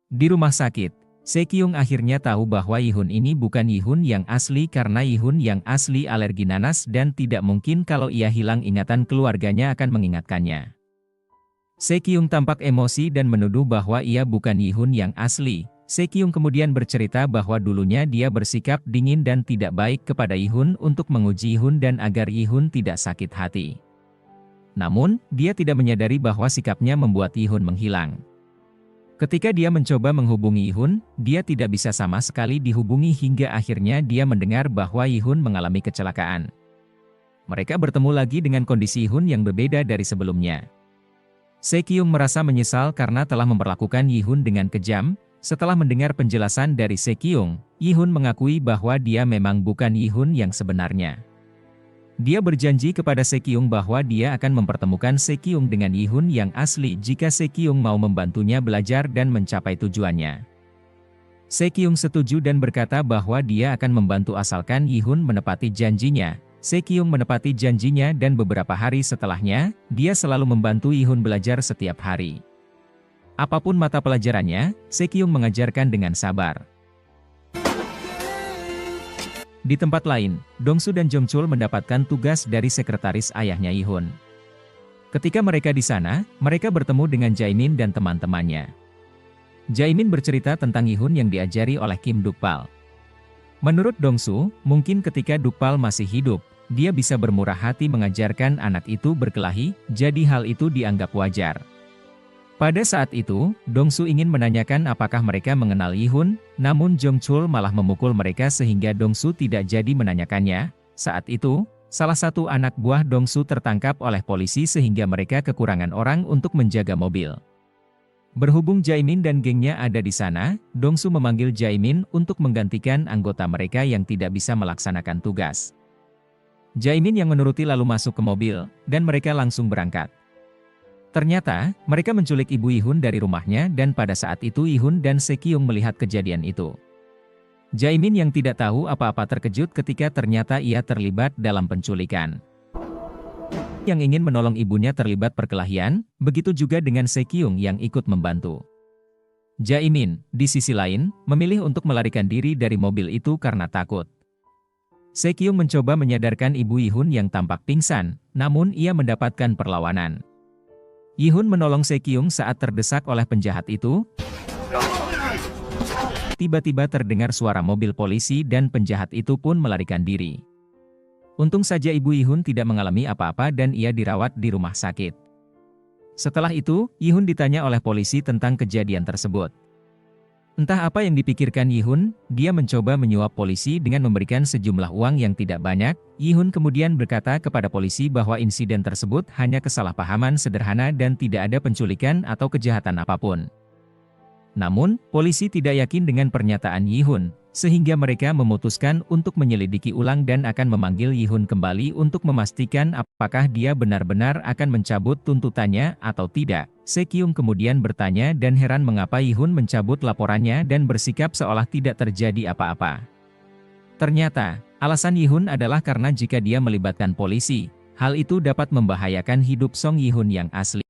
Di rumah sakit, Se-kyung akhirnya tahu bahwa Yi-hun ini bukan Yi-hun yang asli karena Yi-hun yang asli alergi nanas dan tidak mungkin kalau ia hilang ingatan keluarganya akan mengingatkannya. Se-kyung tampak emosi dan menuduh bahwa ia bukan Yi-hun yang asli. Se-kyung kemudian bercerita bahwa dulunya dia bersikap dingin dan tidak baik kepada Yi-hun untuk menguji Yi-hun dan agar Yi-hun tidak sakit hati. Namun, dia tidak menyadari bahwa sikapnya membuat Yi-hun menghilang. Ketika dia mencoba menghubungi Yi-hun, dia tidak bisa sama sekali dihubungi hingga akhirnya dia mendengar bahwa Yi-hun mengalami kecelakaan. Mereka bertemu lagi dengan kondisi Yi-hun yang berbeda dari sebelumnya. Se-kyung merasa menyesal karena telah memperlakukan Yi-hun dengan kejam. Setelah mendengar penjelasan dari Se-kyung, Yi-hun mengakui bahwa dia memang bukan Yi-hun yang sebenarnya. Dia berjanji kepada Se-kyung bahwa dia akan mempertemukan Se-kyung dengan Yi-hun yang asli jika Se-kyung mau membantunya belajar dan mencapai tujuannya. Se-kyung setuju dan berkata bahwa dia akan membantu asalkan Yi-hun menepati janjinya. Se-kyung menepati janjinya dan beberapa hari setelahnya, dia selalu membantu Yi-hun belajar setiap hari. Apapun mata pelajarannya, Se-kyung mengajarkan dengan sabar. Di tempat lain, Dong-su dan Jong-chul mendapatkan tugas dari sekretaris ayahnya Yi-hun. Ketika mereka di sana, mereka bertemu dengan Jae-min dan teman-temannya. Jae-min bercerita tentang Yi-hun yang diajari oleh Kim Duk-pal. Menurut Dong-su, mungkin ketika Duk-pal masih hidup, dia bisa bermurah hati mengajarkan anak itu berkelahi, jadi hal itu dianggap wajar. Pada saat itu, Dong-su ingin menanyakan apakah mereka mengenal Yi-hun, namun Jong-chul malah memukul mereka sehingga Dong-su tidak jadi menanyakannya. Saat itu, salah satu anak buah Dong-su tertangkap oleh polisi sehingga mereka kekurangan orang untuk menjaga mobil. Berhubung Jae-min dan gengnya ada di sana, Dong-su memanggil Jae-min untuk menggantikan anggota mereka yang tidak bisa melaksanakan tugas. Jae-min yang menuruti lalu masuk ke mobil, dan mereka langsung berangkat. Ternyata, mereka menculik ibu Yi-hun dari rumahnya dan pada saat itu Yi-hun dan Se-kyung melihat kejadian itu. Jae-min yang tidak tahu apa-apa terkejut ketika ternyata ia terlibat dalam penculikan. Yang ingin menolong ibunya terlibat perkelahian, begitu juga dengan Se-kyung yang ikut membantu. Jae-min, di sisi lain, memilih untuk melarikan diri dari mobil itu karena takut. Se-kyung mencoba menyadarkan ibu Yi-hun yang tampak pingsan, namun ia mendapatkan perlawanan. Yi-hun menolong Se-kyung saat terdesak oleh penjahat itu. Tiba-tiba terdengar suara mobil polisi dan penjahat itu pun melarikan diri. Untung saja ibu Yi-hun tidak mengalami apa-apa dan ia dirawat di rumah sakit. Setelah itu, Yi-hun ditanya oleh polisi tentang kejadian tersebut. Entah apa yang dipikirkan Yi-hun, dia mencoba menyuap polisi dengan memberikan sejumlah uang yang tidak banyak. Yi-hun kemudian berkata kepada polisi bahwa insiden tersebut hanya kesalahpahaman sederhana dan tidak ada penculikan atau kejahatan apapun. Namun, polisi tidak yakin dengan pernyataan Yi-hun, sehingga mereka memutuskan untuk menyelidiki ulang dan akan memanggil Yi-hun kembali untuk memastikan apakah dia benar-benar akan mencabut tuntutannya atau tidak. Se-kyung kemudian bertanya dan heran mengapa Yi-hun mencabut laporannya dan bersikap seolah tidak terjadi apa-apa. Ternyata, alasan Yi-hun adalah karena jika dia melibatkan polisi, hal itu dapat membahayakan hidup Song Yi-hun yang asli.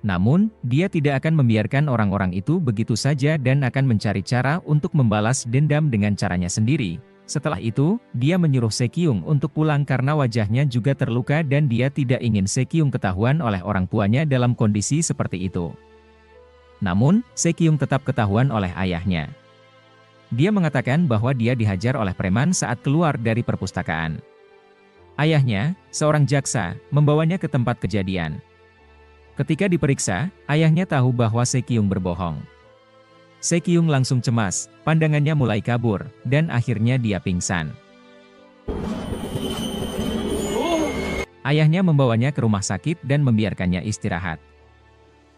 Namun, dia tidak akan membiarkan orang-orang itu begitu saja dan akan mencari cara untuk membalas dendam dengan caranya sendiri. Setelah itu, dia menyuruh Se-kyung untuk pulang karena wajahnya juga terluka dan dia tidak ingin Se-kyung ketahuan oleh orang tuanya dalam kondisi seperti itu. Namun, Se-kyung tetap ketahuan oleh ayahnya. Dia mengatakan bahwa dia dihajar oleh preman saat keluar dari perpustakaan. Ayahnya, seorang jaksa, membawanya ke tempat kejadian. Ketika diperiksa, ayahnya tahu bahwa Se-kyung berbohong. Se-kyung langsung cemas, pandangannya mulai kabur, dan akhirnya dia pingsan. Ayahnya membawanya ke rumah sakit dan membiarkannya istirahat.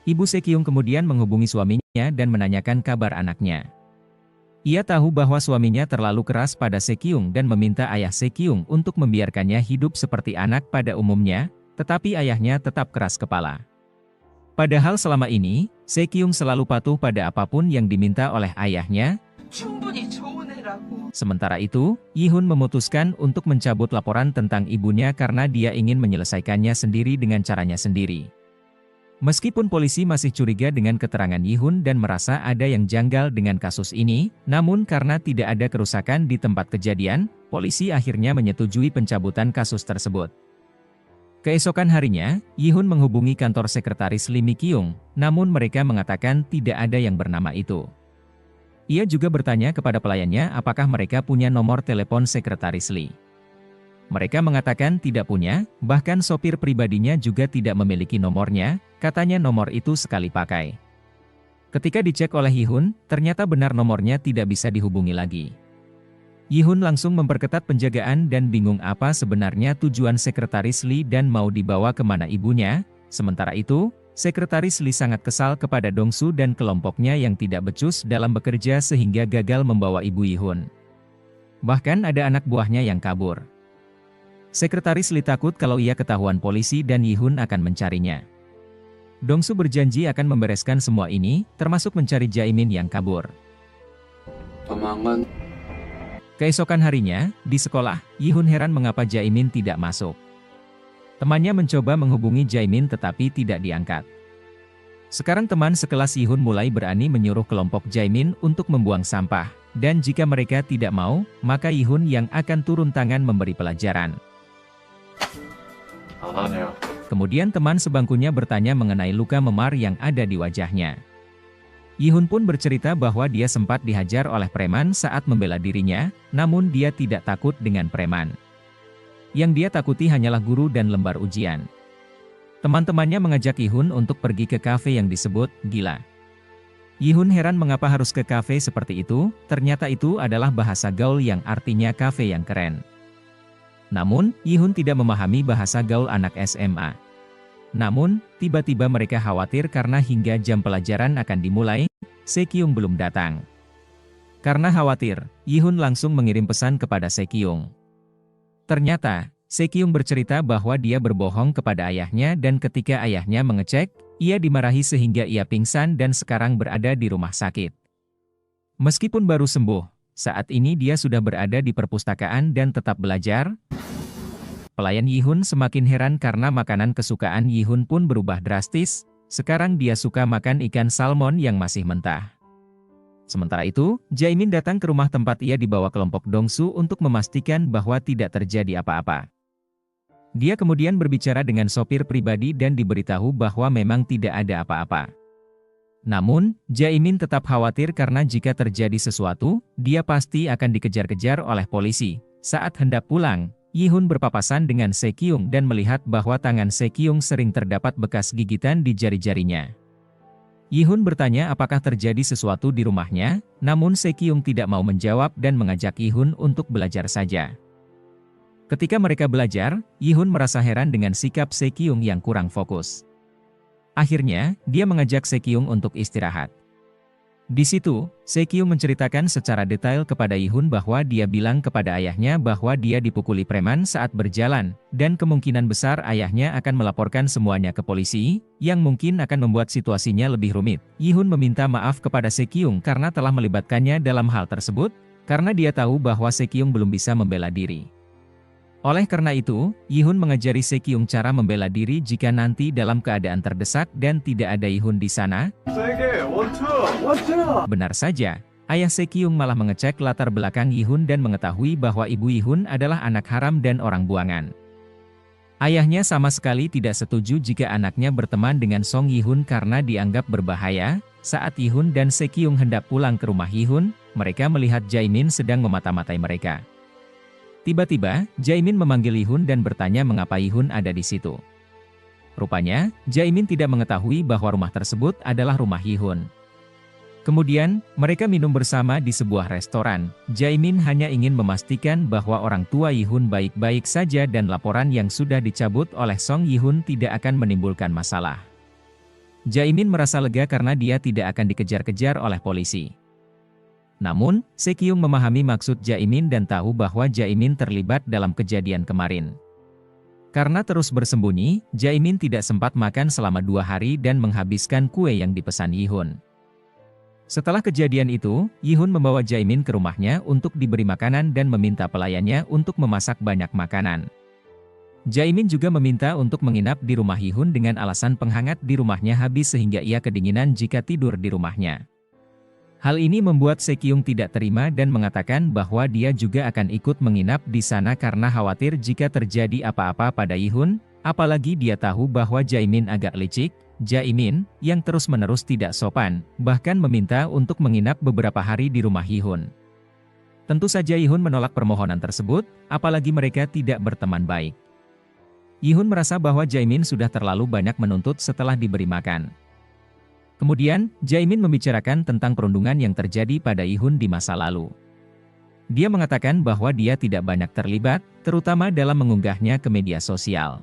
Ibu Se-kyung kemudian menghubungi suaminya dan menanyakan kabar anaknya. Ia tahu bahwa suaminya terlalu keras pada Se-kyung dan meminta ayah Se-kyung untuk membiarkannya hidup seperti anak pada umumnya, tetapi ayahnya tetap keras kepala. Padahal selama ini, Se-kyung selalu patuh pada apapun yang diminta oleh ayahnya. Sementara itu, Yi-hun memutuskan untuk mencabut laporan tentang ibunya karena dia ingin menyelesaikannya sendiri dengan caranya sendiri. Meskipun polisi masih curiga dengan keterangan Yi-hun dan merasa ada yang janggal dengan kasus ini, namun karena tidak ada kerusakan di tempat kejadian, polisi akhirnya menyetujui pencabutan kasus tersebut. Keesokan harinya, Yi-hun menghubungi kantor sekretaris Lee Mi-kyung, namun mereka mengatakan tidak ada yang bernama itu. Ia juga bertanya kepada pelayannya apakah mereka punya nomor telepon sekretaris Lee. Mereka mengatakan tidak punya, bahkan sopir pribadinya juga tidak memiliki nomornya, katanya nomor itu sekali pakai. Ketika dicek oleh Yi-hun, ternyata benar nomornya tidak bisa dihubungi lagi. Yi-hun langsung memperketat penjagaan dan bingung apa sebenarnya tujuan sekretaris Lee dan mau dibawa kemana ibunya. Sementara itu, sekretaris Lee sangat kesal kepada Dong-su dan kelompoknya yang tidak becus dalam bekerja sehingga gagal membawa ibu Yi-hun. Bahkan ada anak buahnya yang kabur. Sekretaris Lee takut kalau ia ketahuan polisi dan Yi-hun akan mencarinya. Dong-su berjanji akan membereskan semua ini, termasuk mencari Jae-min yang kabur. Tomangan. Keesokan harinya, di sekolah, Yi-hun heran mengapa Jae-min tidak masuk. Temannya mencoba menghubungi Jae-min tetapi tidak diangkat. Sekarang teman sekelas Yi-hun mulai berani menyuruh kelompok Jae-min untuk membuang sampah, dan jika mereka tidak mau, maka Yi-hun yang akan turun tangan memberi pelajaran. Kemudian teman sebangkunya bertanya mengenai luka memar yang ada di wajahnya. Yi-hun pun bercerita bahwa dia sempat dihajar oleh preman saat membela dirinya, namun dia tidak takut dengan preman. Yang dia takuti hanyalah guru dan lembar ujian. Teman-temannya mengajak Yi-hun untuk pergi ke kafe yang disebut Gila. Yi-hun heran mengapa harus ke kafe seperti itu, ternyata itu adalah bahasa gaul yang artinya kafe yang keren. Namun, Yi-hun tidak memahami bahasa gaul anak SMA. Namun, tiba-tiba mereka khawatir karena hingga jam pelajaran akan dimulai, Se-kyung belum datang. Karena khawatir, Yi-hun langsung mengirim pesan kepada Se-kyung. Ternyata, Se-kyung bercerita bahwa dia berbohong kepada ayahnya dan ketika ayahnya mengecek, ia dimarahi sehingga ia pingsan dan sekarang berada di rumah sakit. Meskipun baru sembuh, saat ini dia sudah berada di perpustakaan dan tetap belajar. Pelayan Yi-hun semakin heran karena makanan kesukaan Yi-hun pun berubah drastis, sekarang dia suka makan ikan salmon yang masih mentah. Sementara itu, Jae-min datang ke rumah tempat ia dibawa kelompok Dong-su untuk memastikan bahwa tidak terjadi apa-apa. Dia kemudian berbicara dengan sopir pribadi dan diberitahu bahwa memang tidak ada apa-apa. Namun, Jae-min tetap khawatir karena jika terjadi sesuatu, dia pasti akan dikejar-kejar oleh polisi. Saat hendak pulang, Yi-hun berpapasan dengan Se-kyung dan melihat bahwa tangan Se-kyung sering terdapat bekas gigitan di jari-jarinya. Yi-hun bertanya apakah terjadi sesuatu di rumahnya, namun Se-kyung tidak mau menjawab dan mengajak Yi-hun untuk belajar saja. Ketika mereka belajar, Yi-hun merasa heran dengan sikap Se-kyung yang kurang fokus. Akhirnya, dia mengajak Se-kyung untuk istirahat. Di situ, Se-kyung menceritakan secara detail kepada Yi-hun bahwa dia bilang kepada ayahnya bahwa dia dipukuli preman saat berjalan, dan kemungkinan besar ayahnya akan melaporkan semuanya ke polisi, yang mungkin akan membuat situasinya lebih rumit. Yi-hun meminta maaf kepada Se-kyung karena telah melibatkannya dalam hal tersebut, karena dia tahu bahwa Se-kyung belum bisa membela diri. Oleh karena itu, Yi-hun mengajari Se-kyung cara membela diri jika nanti dalam keadaan terdesak dan tidak ada Yi-hun di sana. Benar saja, ayah Se-kyung malah mengecek latar belakang Yi-hun dan mengetahui bahwa ibu Yi-hun adalah anak haram dan orang buangan. Ayahnya sama sekali tidak setuju jika anaknya berteman dengan Song Yi-hun karena dianggap berbahaya. Saat Yi-hun dan Se-kyung hendak pulang ke rumah Yi-hun, mereka melihat Jae-min sedang memata-matai mereka. Tiba-tiba, Jae-min memanggil Yi-hun dan bertanya mengapa Yi-hun ada di situ. Rupanya, Jae-min tidak mengetahui bahwa rumah tersebut adalah rumah Yi-hun. Kemudian, mereka minum bersama di sebuah restoran. Jae-min hanya ingin memastikan bahwa orang tua Yi-hun baik-baik saja dan laporan yang sudah dicabut oleh Song Yi-hun tidak akan menimbulkan masalah. Jae-min merasa lega karena dia tidak akan dikejar-kejar oleh polisi. Namun, Se-kyung memahami maksud Jae-min dan tahu bahwa Jae-min terlibat dalam kejadian kemarin. Karena terus bersembunyi, Jae-min tidak sempat makan selama 2 hari dan menghabiskan kue yang dipesan Yi-hun. Setelah kejadian itu, Yihun membawa Jaemin ke rumahnya untuk diberi makanan dan meminta pelayannya untuk memasak banyak makanan. Jaemin juga meminta untuk menginap di rumah Yihun dengan alasan penghangat di rumahnya habis sehingga ia kedinginan jika tidur di rumahnya. Hal ini membuat Sekyung tidak terima dan mengatakan bahwa dia juga akan ikut menginap di sana karena khawatir jika terjadi apa-apa pada Yihun, apalagi dia tahu bahwa Jaemin agak licik. Jaemin, yang terus-menerus tidak sopan, bahkan meminta untuk menginap beberapa hari di rumah Yihun. Tentu saja Yihun menolak permohonan tersebut, apalagi mereka tidak berteman baik. Yihun merasa bahwa Jaemin sudah terlalu banyak menuntut setelah diberi makan. Kemudian, Jaemin membicarakan tentang perundungan yang terjadi pada Yihun di masa lalu. Dia mengatakan bahwa dia tidak banyak terlibat, terutama dalam mengunggahnya ke media sosial.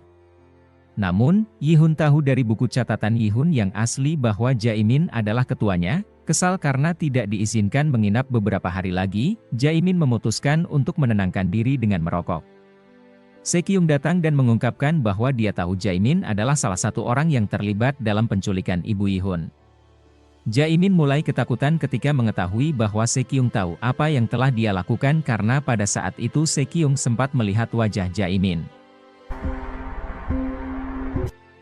Namun, Yihun tahu dari buku catatan Yihun yang asli bahwa Jaemin adalah ketuanya. Kesal karena tidak diizinkan menginap beberapa hari lagi, Jaemin memutuskan untuk menenangkan diri dengan merokok. Sekyung datang dan mengungkapkan bahwa dia tahu Jaemin adalah salah satu orang yang terlibat dalam penculikan ibu Yihun. Jaemin mulai ketakutan ketika mengetahui bahwa Sekyung tahu apa yang telah dia lakukan karena pada saat itu Sekyung sempat melihat wajah Jaemin.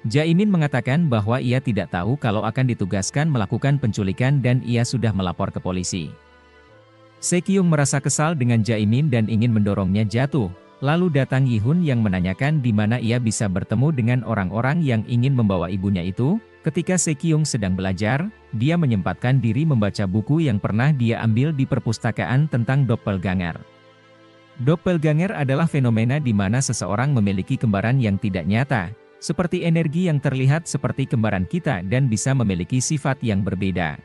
Jaemin mengatakan bahwa ia tidak tahu kalau akan ditugaskan melakukan penculikan dan ia sudah melapor ke polisi. Sekyung merasa kesal dengan Jaemin dan ingin mendorongnya jatuh, lalu datang Yihun yang menanyakan di mana ia bisa bertemu dengan orang-orang yang ingin membawa ibunya itu. Ketika Sekyung sedang belajar, dia menyempatkan diri membaca buku yang pernah dia ambil di perpustakaan tentang doppelganger. Doppelganger adalah fenomena di mana seseorang memiliki kembaran yang tidak nyata, seperti energi yang terlihat seperti kembaran kita dan bisa memiliki sifat yang berbeda.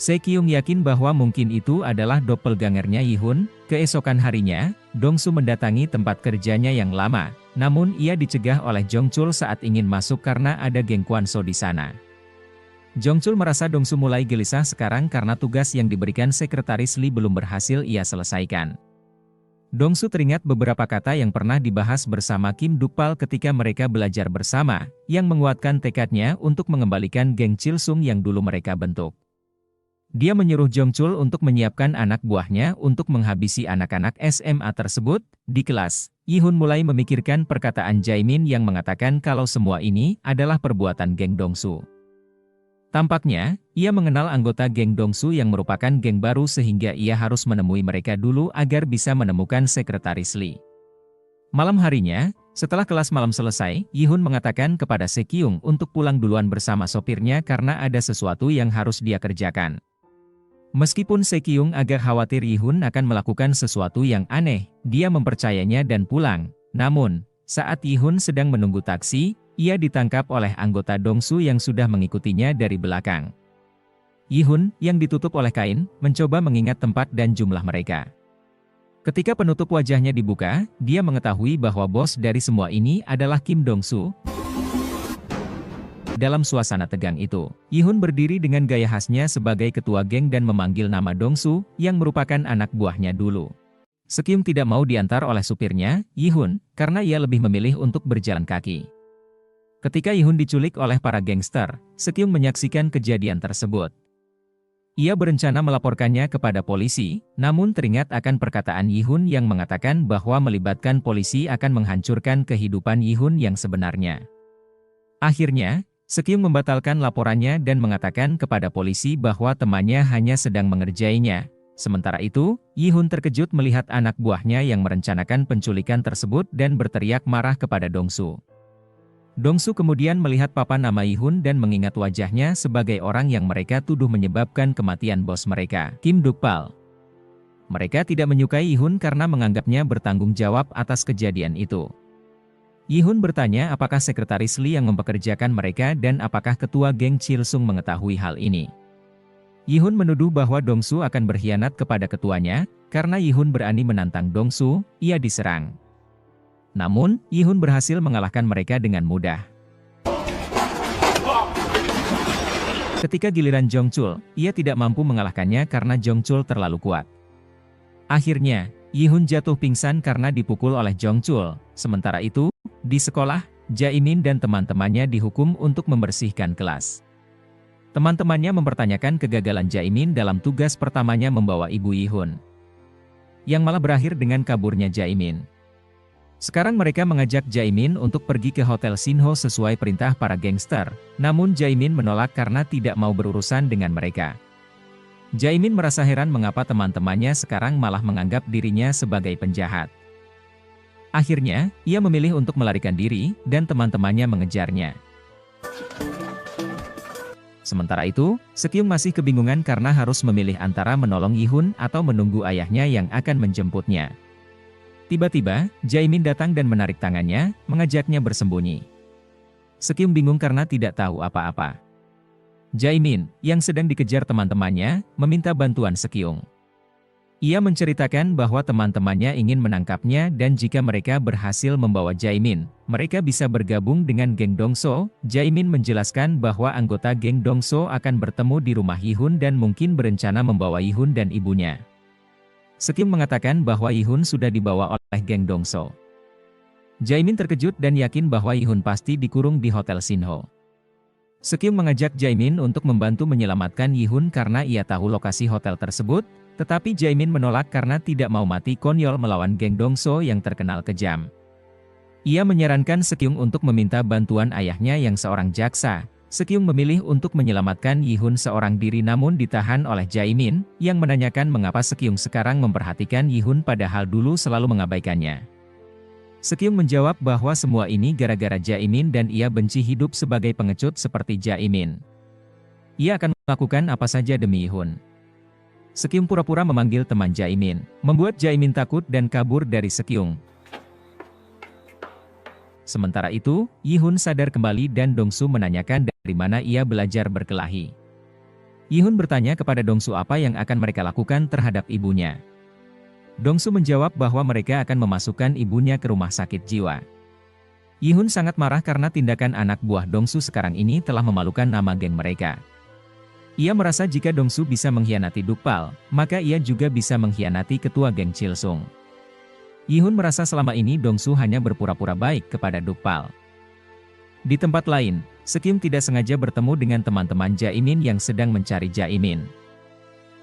Sekyung yakin bahwa mungkin itu adalah doppelgangernya Yihun. Keesokan harinya, Dongsu mendatangi tempat kerjanya yang lama, namun ia dicegah oleh Jongchul saat ingin masuk karena ada geng Kwanso di sana. Jongchul merasa Dongsu mulai gelisah sekarang karena tugas yang diberikan sekretaris Lee belum berhasil ia selesaikan. Dongsu teringat beberapa kata yang pernah dibahas bersama Kim Dukpal ketika mereka belajar bersama, yang menguatkan tekadnya untuk mengembalikan geng Chilsung yang dulu mereka bentuk. Dia menyuruh Jongchul untuk menyiapkan anak buahnya untuk menghabisi anak-anak SMA tersebut. Di kelas, Yihun mulai memikirkan perkataan Jaemin yang mengatakan kalau semua ini adalah perbuatan geng Dongsu. Tampaknya, ia mengenal anggota geng Dongsu yang merupakan geng baru sehingga ia harus menemui mereka dulu agar bisa menemukan sekretaris Lee. Malam harinya, setelah kelas malam selesai, Yihun mengatakan kepada Sekyung untuk pulang duluan bersama sopirnya karena ada sesuatu yang harus dia kerjakan. Meskipun Sekyung agak khawatir Yihun akan melakukan sesuatu yang aneh, dia mempercayainya dan pulang. Namun, saat Yihun sedang menunggu taksi, ia ditangkap oleh anggota Dongsu yang sudah mengikutinya dari belakang. Yihun, yang ditutup oleh kain, mencoba mengingat tempat dan jumlah mereka. Ketika penutup wajahnya dibuka, dia mengetahui bahwa bos dari semua ini adalah Kim Dongsu. Dalam suasana tegang itu, Yihun berdiri dengan gaya khasnya sebagai ketua geng dan memanggil nama Dongsu, yang merupakan anak buahnya dulu. Sekyung tidak mau diantar oleh supirnya, Yihun, karena ia lebih memilih untuk berjalan kaki. Ketika Yihun diculik oleh para gangster, Sekyung menyaksikan kejadian tersebut. Ia berencana melaporkannya kepada polisi, namun teringat akan perkataan Yihun yang mengatakan bahwa melibatkan polisi akan menghancurkan kehidupan Yihun yang sebenarnya. Akhirnya, Sekyung membatalkan laporannya dan mengatakan kepada polisi bahwa temannya hanya sedang mengerjainya. Sementara itu, Yihun terkejut melihat anak buahnya yang merencanakan penculikan tersebut dan berteriak marah kepada Dongsu. Dongsu kemudian melihat papan nama Yihun dan mengingat wajahnya sebagai orang yang mereka tuduh menyebabkan kematian bos mereka, Kim Dukpal. Mereka tidak menyukai Yihun karena menganggapnya bertanggung jawab atas kejadian itu. Yihun bertanya apakah sekretaris Lee yang mempekerjakan mereka dan apakah ketua geng Chilsung mengetahui hal ini. Yihun menuduh bahwa Dongsu akan berkhianat kepada ketuanya, karena Yihun berani menantang Dongsu, ia diserang. Namun, Yihun berhasil mengalahkan mereka dengan mudah. Ketika giliran Jongchul, ia tidak mampu mengalahkannya karena Jongchul terlalu kuat. Akhirnya, Yihun jatuh pingsan karena dipukul oleh Jongchul. Sementara itu, di sekolah, Jaemin dan teman-temannya dihukum untuk membersihkan kelas. Teman-temannya mempertanyakan kegagalan Jae-min dalam tugas pertamanya membawa Ibu Yi-hun, yang malah berakhir dengan kaburnya Jae-min. Sekarang mereka mengajak Jae-min untuk pergi ke Hotel Shinho sesuai perintah para gangster, namun Jae-min menolak karena tidak mau berurusan dengan mereka. Jae-min merasa heran mengapa teman-temannya sekarang malah menganggap dirinya sebagai penjahat. Akhirnya, ia memilih untuk melarikan diri, dan teman-temannya mengejarnya. Sementara itu, Sekyung masih kebingungan karena harus memilih antara menolong Yi-hun atau menunggu ayahnya yang akan menjemputnya. Tiba-tiba, Jae-min datang dan menarik tangannya, mengajaknya bersembunyi. Sekyung bingung karena tidak tahu apa-apa. Jae-min, yang sedang dikejar teman-temannya, meminta bantuan Sekyung. Ia menceritakan bahwa teman-temannya ingin menangkapnya dan jika mereka berhasil membawa Jae-min, mereka bisa bergabung dengan geng Dongso. Jae-min menjelaskan bahwa anggota geng Dongso akan bertemu di rumah Yi-hun dan mungkin berencana membawa Yi-hun dan ibunya. Sekyung mengatakan bahwa Yi-hun sudah dibawa oleh geng Dongso. Jae-min terkejut dan yakin bahwa Yi-hun pasti dikurung di Hotel Shinho. Sekyung mengajak Jae-min untuk membantu menyelamatkan Yi-hun karena ia tahu lokasi hotel tersebut, tetapi Jae-min menolak karena tidak mau mati konyol melawan geng Dongso yang terkenal kejam. Ia menyarankan Sekyung untuk meminta bantuan ayahnya yang seorang jaksa. Sekyung memilih untuk menyelamatkan Yi-hun seorang diri namun ditahan oleh Jae-min, yang menanyakan mengapa Sekyung sekarang memperhatikan Yi-hun padahal dulu selalu mengabaikannya. Sekyung menjawab bahwa semua ini gara-gara Jae-min dan ia benci hidup sebagai pengecut seperti Jae-min. Ia akan melakukan apa saja demi Yi-hun. Sekyung pura-pura memanggil teman Jae-min, membuat Jae-min takut dan kabur dari Sekyung. Sementara itu, Yi-hun sadar kembali dan Dongsu menanyakan dari mana ia belajar berkelahi. Yi-hun bertanya kepada Dongsu apa yang akan mereka lakukan terhadap ibunya. Dongsu menjawab bahwa mereka akan memasukkan ibunya ke rumah sakit jiwa. Yi-hun sangat marah karena tindakan anak buah Dongsu sekarang ini telah memalukan nama geng mereka. Ia merasa jika Dongsu bisa mengkhianati Dukpal, maka ia juga bisa mengkhianati ketua geng Chilsung. Yi-hun merasa selama ini Dongsu hanya berpura-pura baik kepada Dukpal. Di tempat lain, Sekyung tidak sengaja bertemu dengan teman-teman Jae-min yang sedang mencari Jae-min.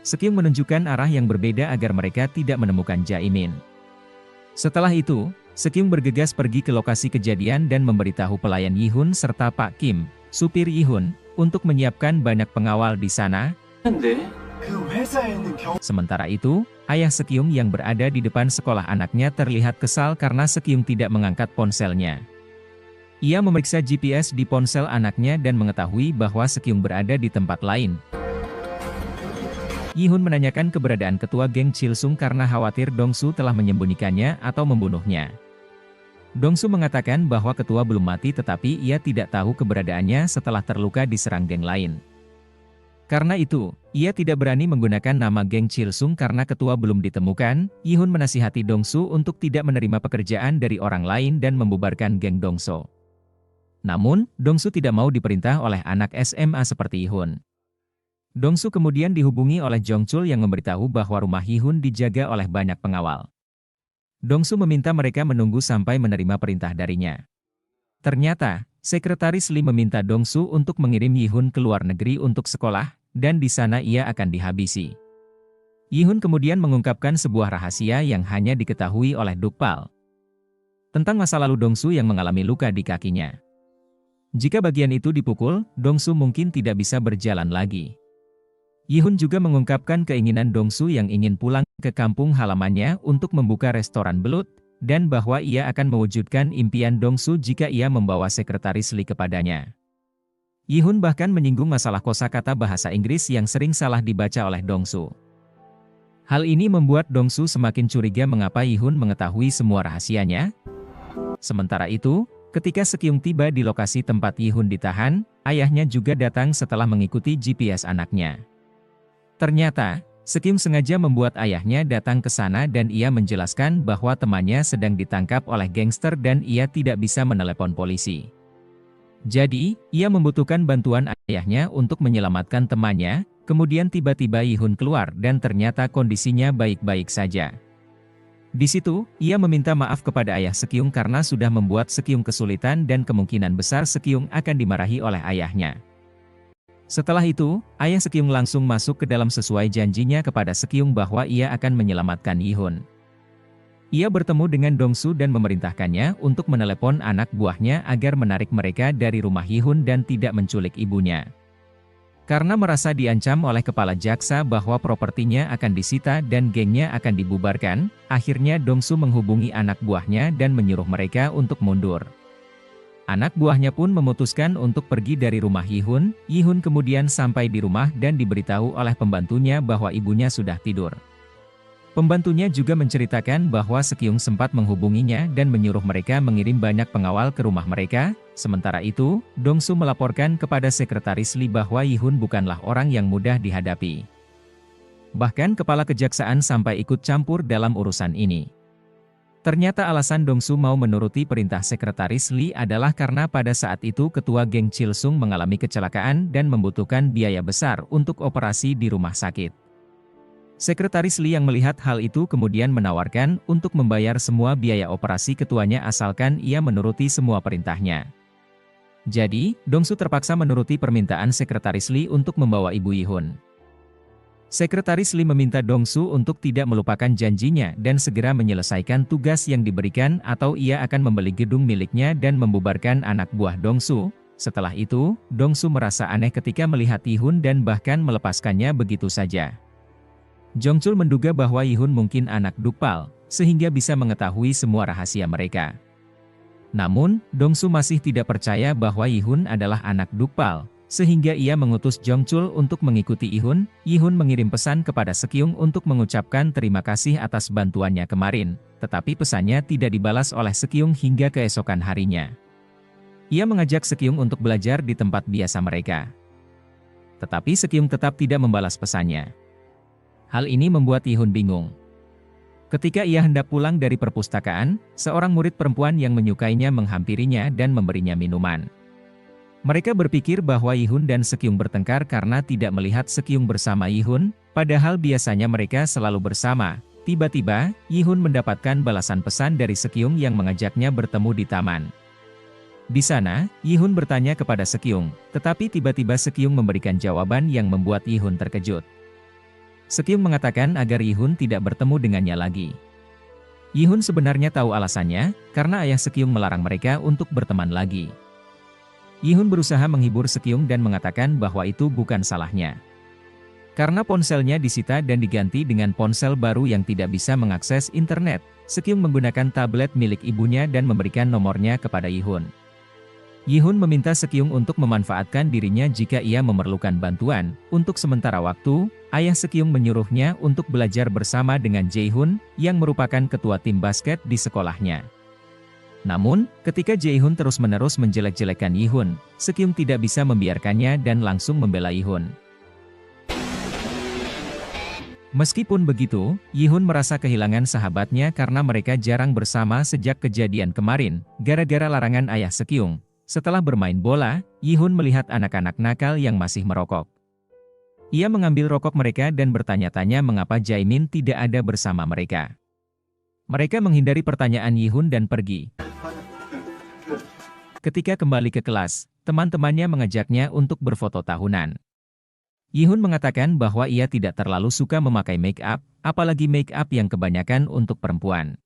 Sekyung menunjukkan arah yang berbeda agar mereka tidak menemukan Jae-min. Setelah itu, Sekyung bergegas pergi ke lokasi kejadian dan memberitahu pelayan Yi-hun serta Pak Kim, supir Yi-hun, untuk menyiapkan banyak pengawal di sana. Sementara itu, ayah Sekyung yang berada di depan sekolah anaknya terlihat kesal karena Sekyung tidak mengangkat ponselnya. Ia memeriksa GPS di ponsel anaknya dan mengetahui bahwa Sekyung berada di tempat lain. Yi-hun menanyakan keberadaan ketua geng Chilsung karena khawatir Dongsu telah menyembunyikannya atau membunuhnya. Dongsu mengatakan bahwa ketua belum mati tetapi ia tidak tahu keberadaannya setelah terluka diserang geng lain. Karena itu, ia tidak berani menggunakan nama geng Chilsung karena ketua belum ditemukan. Yi-hun menasihati Dongsu untuk tidak menerima pekerjaan dari orang lain dan membubarkan geng Dongso. Namun, Dongsu tidak mau diperintah oleh anak SMA seperti Yi-hun. Dongsu kemudian dihubungi oleh Jongchul yang memberitahu bahwa rumah Yi-hun dijaga oleh banyak pengawal. Dongsu meminta mereka menunggu sampai menerima perintah darinya. Ternyata, Sekretaris Lee meminta Dongsu untuk mengirim Yi-hun ke luar negeri untuk sekolah, dan di sana ia akan dihabisi. Yi-hun kemudian mengungkapkan sebuah rahasia yang hanya diketahui oleh Dukpal. Tentang masa lalu Dongsu yang mengalami luka di kakinya. Jika bagian itu dipukul, Dongsu mungkin tidak bisa berjalan lagi. Yi-hun juga mengungkapkan keinginan Dongsu yang ingin pulang ke kampung halamannya untuk membuka restoran belut, dan bahwa ia akan mewujudkan impian Dongsu jika ia membawa Sekretaris Lee kepadanya. Yi-hun bahkan menyinggung masalah kosakata bahasa Inggris yang sering salah dibaca oleh Dongsu. Hal ini membuat Dongsu semakin curiga mengapa Yi-hun mengetahui semua rahasianya. Sementara itu, ketika Sekyung tiba di lokasi tempat Yi-hun ditahan, ayahnya juga datang setelah mengikuti GPS anaknya. Ternyata, Sekyung sengaja membuat ayahnya datang ke sana dan ia menjelaskan bahwa temannya sedang ditangkap oleh gangster dan ia tidak bisa menelepon polisi. Jadi, ia membutuhkan bantuan ayahnya untuk menyelamatkan temannya, kemudian tiba-tiba Yi-hun keluar dan ternyata kondisinya baik-baik saja. Di situ, ia meminta maaf kepada ayah Sekyung karena sudah membuat Sekyung kesulitan dan kemungkinan besar Sekyung akan dimarahi oleh ayahnya. Setelah itu, ayah Sekyung langsung masuk ke dalam sesuai janjinya kepada Sekyung bahwa ia akan menyelamatkan Yi-hun. Ia bertemu dengan Dongsu dan memerintahkannya untuk menelepon anak buahnya agar menarik mereka dari rumah Yi-hun dan tidak menculik ibunya. Karena merasa diancam oleh kepala jaksa bahwa propertinya akan disita dan gengnya akan dibubarkan, akhirnya Dongsu menghubungi anak buahnya dan menyuruh mereka untuk mundur. Anak buahnya pun memutuskan untuk pergi dari rumah Yi-hun. Yi-hun kemudian sampai di rumah dan diberitahu oleh pembantunya bahwa ibunya sudah tidur. Pembantunya juga menceritakan bahwa Sekyung sempat menghubunginya dan menyuruh mereka mengirim banyak pengawal ke rumah mereka. Sementara itu, Dongsu melaporkan kepada sekretaris Lee bahwa Yi-hun bukanlah orang yang mudah dihadapi. Bahkan kepala kejaksaan sampai ikut campur dalam urusan ini. Ternyata alasan Dongsu mau menuruti perintah sekretaris Lee adalah karena pada saat itu ketua geng Chilsung mengalami kecelakaan dan membutuhkan biaya besar untuk operasi di rumah sakit. Sekretaris Lee yang melihat hal itu kemudian menawarkan untuk membayar semua biaya operasi ketuanya asalkan ia menuruti semua perintahnya. Jadi, Dongsu terpaksa menuruti permintaan sekretaris Lee untuk membawa ibu Yi-hun. Sekretaris Lee meminta Dongsu untuk tidak melupakan janjinya dan segera menyelesaikan tugas yang diberikan atau ia akan membeli gedung miliknya dan membubarkan anak buah Dongsu. Setelah itu, Dongsu merasa aneh ketika melihat Yi-hun dan bahkan melepaskannya begitu saja. Jongchul menduga bahwa Yi-hun mungkin anak Dukpal, sehingga bisa mengetahui semua rahasia mereka. Namun, Dongsu masih tidak percaya bahwa Yi-hun adalah anak Dukpal. Sehingga ia mengutus Jongchul untuk mengikuti Yi-hun. Yi-hun mengirim pesan kepada Sekyung untuk mengucapkan terima kasih atas bantuannya kemarin, tetapi pesannya tidak dibalas oleh Sekyung hingga keesokan harinya. Ia mengajak Sekyung untuk belajar di tempat biasa mereka. Tetapi Sekyung tetap tidak membalas pesannya. Hal ini membuat Yi-hun bingung. Ketika ia hendak pulang dari perpustakaan, seorang murid perempuan yang menyukainya menghampirinya dan memberinya minuman. Mereka berpikir bahwa Yi-hun dan Sekyung bertengkar karena tidak melihat Sekyung bersama Yi-hun, padahal biasanya mereka selalu bersama. Tiba-tiba, Yi-hun mendapatkan balasan pesan dari Sekyung yang mengajaknya bertemu di taman. Di sana, Yi-hun bertanya kepada Sekyung, tetapi tiba-tiba Sekyung memberikan jawaban yang membuat Yi-hun terkejut. Sekyung mengatakan agar Yi-hun tidak bertemu dengannya lagi. Yi-hun sebenarnya tahu alasannya, karena ayah Sekyung melarang mereka untuk berteman lagi. Yi-hun berusaha menghibur Sekyung dan mengatakan bahwa itu bukan salahnya. Karena ponselnya disita dan diganti dengan ponsel baru yang tidak bisa mengakses internet, Sekyung menggunakan tablet milik ibunya dan memberikan nomornya kepada Yi-hun. Yi-hun meminta Sekyung untuk memanfaatkan dirinya jika ia memerlukan bantuan. Untuk sementara waktu, ayah Sekyung menyuruhnya untuk belajar bersama dengan Jae-hun, yang merupakan ketua tim basket di sekolahnya. Namun, ketika Jae-hun terus-menerus menjelek-jelekan Yi-hun, Sekyung tidak bisa membiarkannya dan langsung membela Yi-hun. Meskipun begitu, Yi-hun merasa kehilangan sahabatnya karena mereka jarang bersama sejak kejadian kemarin, gara-gara larangan ayah Sekyung. Setelah bermain bola, Yi-hun melihat anak-anak nakal yang masih merokok. Ia mengambil rokok mereka dan bertanya-tanya mengapa Jae-min tidak ada bersama mereka. Mereka menghindari pertanyaan Yi-hun dan pergi. Ketika kembali ke kelas, teman-temannya mengajaknya untuk berfoto tahunan. Yi-hun mengatakan bahwa ia tidak terlalu suka memakai make-up, apalagi make-up yang kebanyakan untuk perempuan.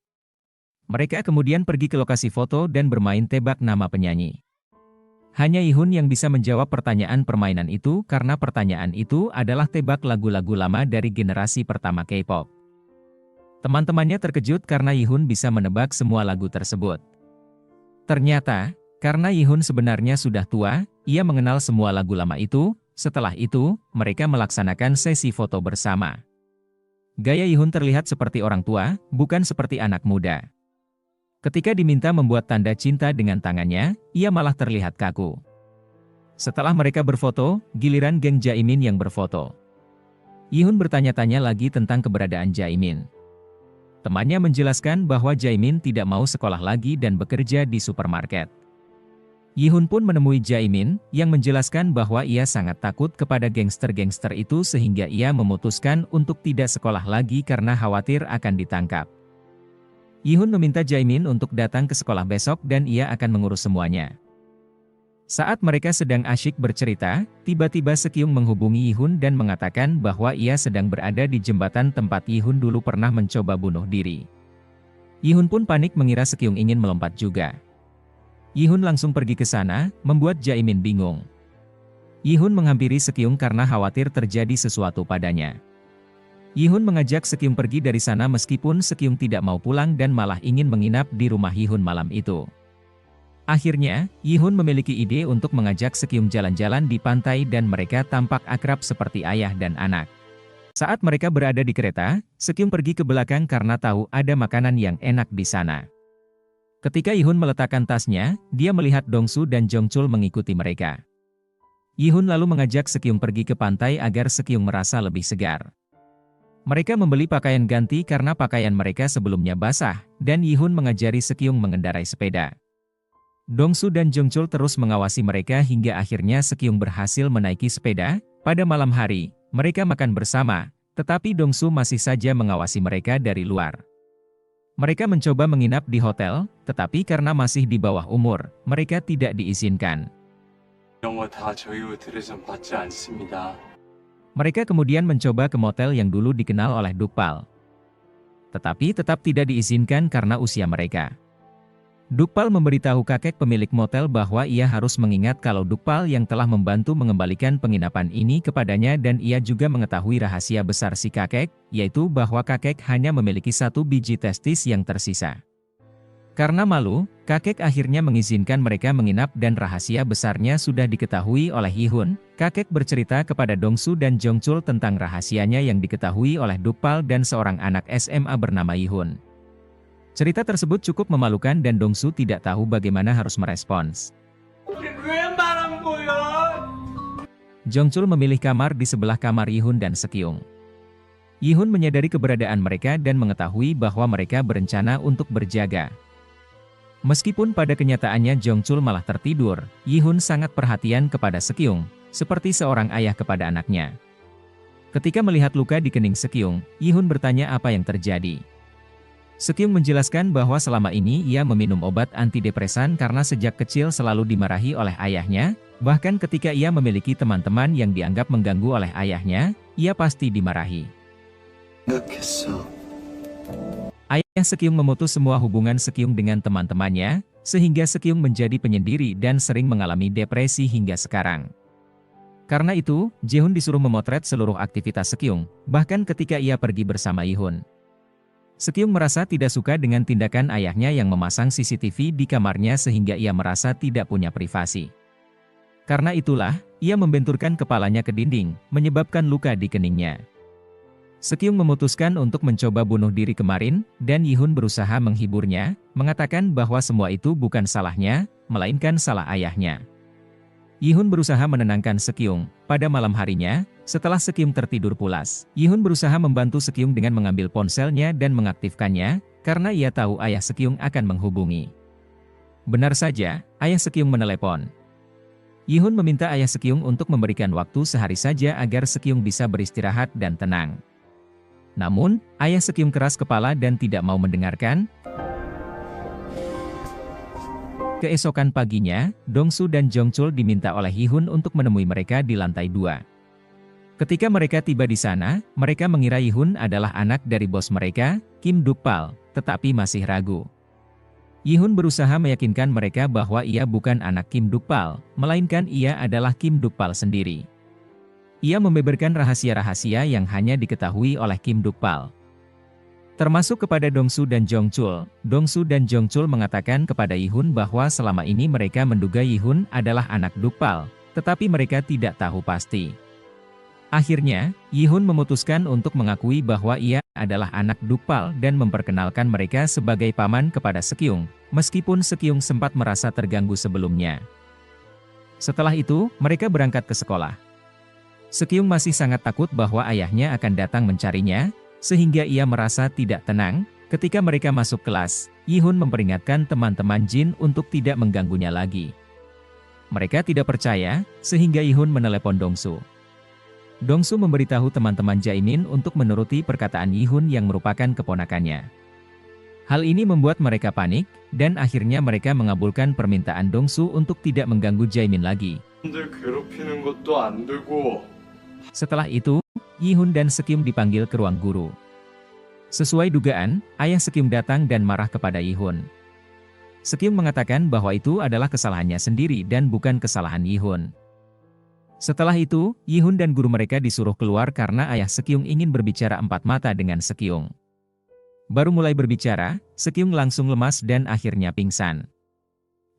Mereka kemudian pergi ke lokasi foto dan bermain tebak nama penyanyi. Hanya Yi-hun yang bisa menjawab pertanyaan permainan itu karena pertanyaan itu adalah tebak lagu-lagu lama dari generasi pertama K-pop. Teman-temannya terkejut karena Yi-hun bisa menebak semua lagu tersebut. Ternyata, karena Yi-hun sebenarnya sudah tua, ia mengenal semua lagu lama itu. Setelah itu, mereka melaksanakan sesi foto bersama. Gaya Yi-hun terlihat seperti orang tua, bukan seperti anak muda. Ketika diminta membuat tanda cinta dengan tangannya, ia malah terlihat kaku. Setelah mereka berfoto, giliran geng Jae-min yang berfoto. Yi-hun bertanya-tanya lagi tentang keberadaan Jae-min. Temannya menjelaskan bahwa Jae-min tidak mau sekolah lagi dan bekerja di supermarket. Yi-hun pun menemui Jae-min, yang menjelaskan bahwa ia sangat takut kepada gangster-gangster itu sehingga ia memutuskan untuk tidak sekolah lagi karena khawatir akan ditangkap. Yi-hun meminta Jae-min untuk datang ke sekolah besok dan ia akan mengurus semuanya. Saat mereka sedang asyik bercerita, tiba-tiba Sekyung menghubungi Yihun dan mengatakan bahwa ia sedang berada di jembatan tempat Yihun dulu pernah mencoba bunuh diri. Yihun pun panik mengira Sekyung ingin melompat juga. Yihun langsung pergi ke sana, membuat Jaemin bingung. Yihun menghampiri Sekyung karena khawatir terjadi sesuatu padanya. Yihun mengajak Sekyung pergi dari sana meskipun Sekyung tidak mau pulang dan malah ingin menginap di rumah Yihun malam itu. Akhirnya, Yihun memiliki ide untuk mengajak Sekyung jalan-jalan di pantai dan mereka tampak akrab seperti ayah dan anak. Saat mereka berada di kereta, Sekyung pergi ke belakang karena tahu ada makanan yang enak di sana. Ketika Yihun meletakkan tasnya, dia melihat Dongsu dan Jongchul mengikuti mereka. Yihun lalu mengajak Sekyung pergi ke pantai agar Sekyung merasa lebih segar. Mereka membeli pakaian ganti karena pakaian mereka sebelumnya basah, dan Yihun mengajari Sekyung mengendarai sepeda. Dongsu dan Jongchul terus mengawasi mereka hingga akhirnya Sekyung berhasil menaiki sepeda. Pada malam hari, mereka makan bersama, tetapi Dongsu masih saja mengawasi mereka dari luar. Mereka mencoba menginap di hotel, tetapi karena masih di bawah umur, mereka tidak diizinkan. Mereka kemudian mencoba ke motel yang dulu dikenal oleh Dukpal. Tetapi tetap tidak diizinkan karena usia mereka. Dukpal memberitahu kakek pemilik motel bahwa ia harus mengingat kalau Dukpal yang telah membantu mengembalikan penginapan ini kepadanya dan ia juga mengetahui rahasia besar si kakek, yaitu bahwa kakek hanya memiliki 1 biji testis yang tersisa. Karena malu, kakek akhirnya mengizinkan mereka menginap dan rahasia besarnya sudah diketahui oleh Yihun. Kakek bercerita kepada Dongsu dan Jongchul tentang rahasianya yang diketahui oleh Dukpal dan seorang anak SMA bernama Yihun. Cerita tersebut cukup memalukan dan Dongsu tidak tahu bagaimana harus merespons. Jongchul memilih kamar di sebelah kamar Yihun dan Sekyung. Yihun menyadari keberadaan mereka dan mengetahui bahwa mereka berencana untuk berjaga. Meskipun pada kenyataannya Jongchul malah tertidur, Yihun sangat perhatian kepada Sekyung, seperti seorang ayah kepada anaknya. Ketika melihat luka di kening Sekyung, Yihun bertanya apa yang terjadi. Sekyung menjelaskan bahwa selama ini ia meminum obat antidepresan karena sejak kecil selalu dimarahi oleh ayahnya, bahkan ketika ia memiliki teman-teman yang dianggap mengganggu oleh ayahnya, ia pasti dimarahi. Ayah Sekyung memutus semua hubungan Sekyung dengan teman-temannya, sehingga Sekyung menjadi penyendiri dan sering mengalami depresi hingga sekarang. Karena itu, Jaehoon disuruh memotret seluruh aktivitas Sekyung, bahkan ketika ia pergi bersama Yihun. Sekyung merasa tidak suka dengan tindakan ayahnya yang memasang CCTV di kamarnya sehingga ia merasa tidak punya privasi. Karena itulah, ia membenturkan kepalanya ke dinding, menyebabkan luka di keningnya. Sekyung memutuskan untuk mencoba bunuh diri kemarin, dan Yihun berusaha menghiburnya, mengatakan bahwa semua itu bukan salahnya, melainkan salah ayahnya. Yihun berusaha menenangkan Sekyung. Pada malam harinya, setelah Sekyung tertidur pulas, Yihun berusaha membantu Sekyung dengan mengambil ponselnya dan mengaktifkannya, karena ia tahu ayah Sekyung akan menghubungi. Benar saja, ayah Sekyung menelepon. Yihun meminta ayah Sekyung untuk memberikan waktu sehari saja agar Sekyung bisa beristirahat dan tenang. Namun, ayah Sekyung keras kepala dan tidak mau mendengarkan. Keesokan paginya, Dongsu dan Jongchul diminta oleh Yihun untuk menemui mereka di lantai 2. Ketika mereka tiba di sana, mereka mengira Yihun adalah anak dari bos mereka, Kim Dukpal, tetapi masih ragu. Yihun berusaha meyakinkan mereka bahwa ia bukan anak Kim Dukpal, melainkan ia adalah Kim Dukpal sendiri. Ia membeberkan rahasia-rahasia yang hanya diketahui oleh Kim Dukpal. Termasuk kepada Dongsu dan Jongchul. Dongsu dan Jongchul mengatakan kepada Yihun bahwa selama ini mereka menduga Yihun adalah anak Dukpal, tetapi mereka tidak tahu pasti. Akhirnya, Yihun memutuskan untuk mengakui bahwa ia adalah anak Dukpal dan memperkenalkan mereka sebagai paman kepada Sekyung, meskipun Sekyung sempat merasa terganggu sebelumnya. Setelah itu, mereka berangkat ke sekolah. Sekyung masih sangat takut bahwa ayahnya akan datang mencarinya, sehingga ia merasa tidak tenang. Ketika mereka masuk kelas, Yihun memperingatkan teman-teman Jin untuk tidak mengganggunya lagi. Mereka tidak percaya, sehingga Yihun menelepon Dongsu. Dongsu memberitahu teman-teman Jaemin untuk menuruti perkataan Yihun yang merupakan keponakannya. Hal ini membuat mereka panik, dan akhirnya mereka mengabulkan permintaan Dongsu untuk tidak mengganggu Jaemin lagi. 들 괴롭히는 것도 안 되고. Setelah itu, Yi-hun dan Sekyung dipanggil ke ruang guru. Sesuai dugaan, ayah Sekyung datang dan marah kepada Yi-hun. Sekyung mengatakan bahwa itu adalah kesalahannya sendiri dan bukan kesalahan Yi-hun. Setelah itu, Yi-hun dan guru mereka disuruh keluar karena ayah Sekyung ingin berbicara empat mata dengan Sekyung. Baru mulai berbicara, Sekyung langsung lemas dan akhirnya pingsan.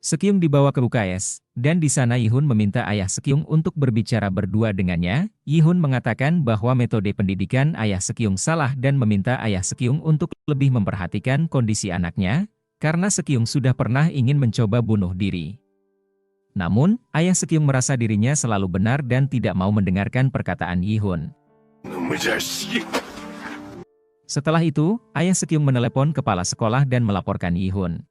Sekyung dibawa ke UKS, dan di sana Yi-hun meminta ayah Sekyung untuk berbicara berdua dengannya. Yi-hun mengatakan bahwa metode pendidikan ayah Sekyung salah dan meminta ayah Sekyung untuk lebih memperhatikan kondisi anaknya, karena Sekyung sudah pernah ingin mencoba bunuh diri. Namun, ayah Sekyung merasa dirinya selalu benar dan tidak mau mendengarkan perkataan Yi-hun. Setelah itu, ayah Sekyung menelepon kepala sekolah dan melaporkan Yi-hun.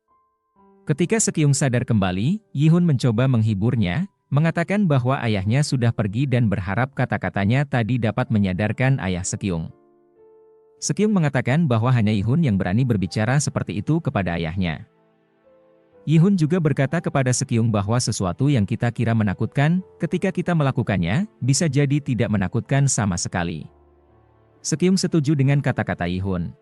Ketika Sekyung sadar kembali, Yi-hun mencoba menghiburnya, mengatakan bahwa ayahnya sudah pergi dan berharap kata-katanya tadi dapat menyadarkan ayah Sekyung. Sekyung mengatakan bahwa hanya Yi-hun yang berani berbicara seperti itu kepada ayahnya. Yi-hun juga berkata kepada Sekyung bahwa sesuatu yang kita kira menakutkan, ketika kita melakukannya, bisa jadi tidak menakutkan sama sekali. Sekyung setuju dengan kata-kata Yi-hun.